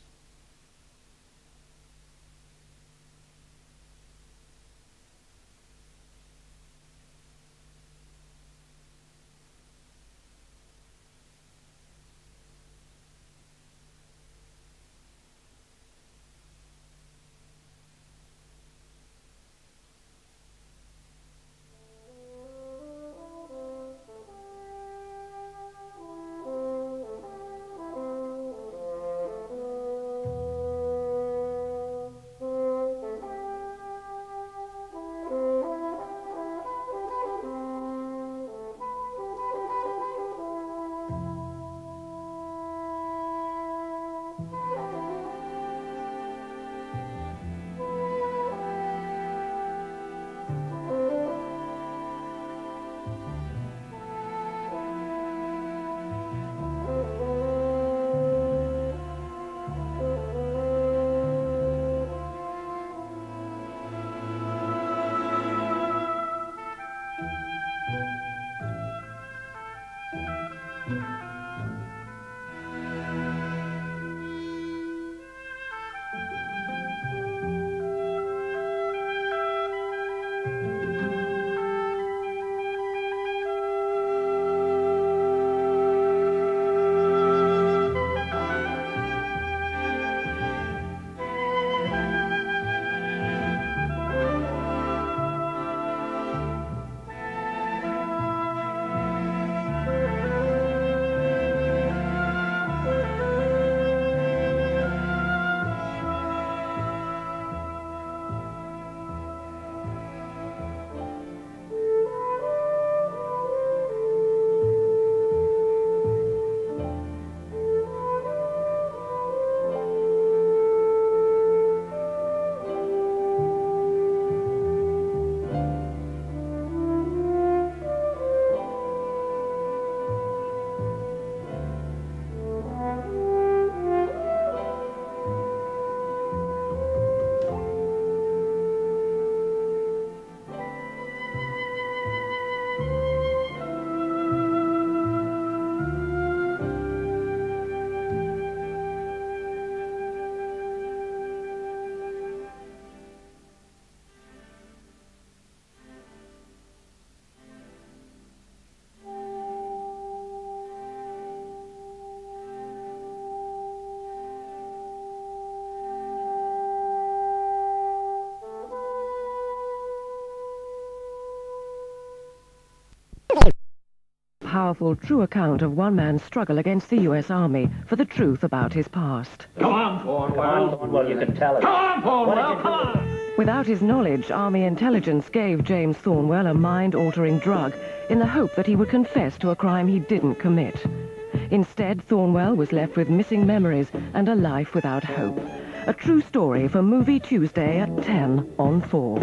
powerful, true account of one man's struggle against the U.S. Army for the truth about his past. Come on, Thornwell. Well, you can tell us. Come on, Thornwell, come on! Without his knowledge, Army intelligence gave James Thornwell a mind-altering drug in the hope that he would confess to a crime he didn't commit. Instead, Thornwell was left with missing memories and a life without hope. A true story for Movie Tuesday at 10 on 4.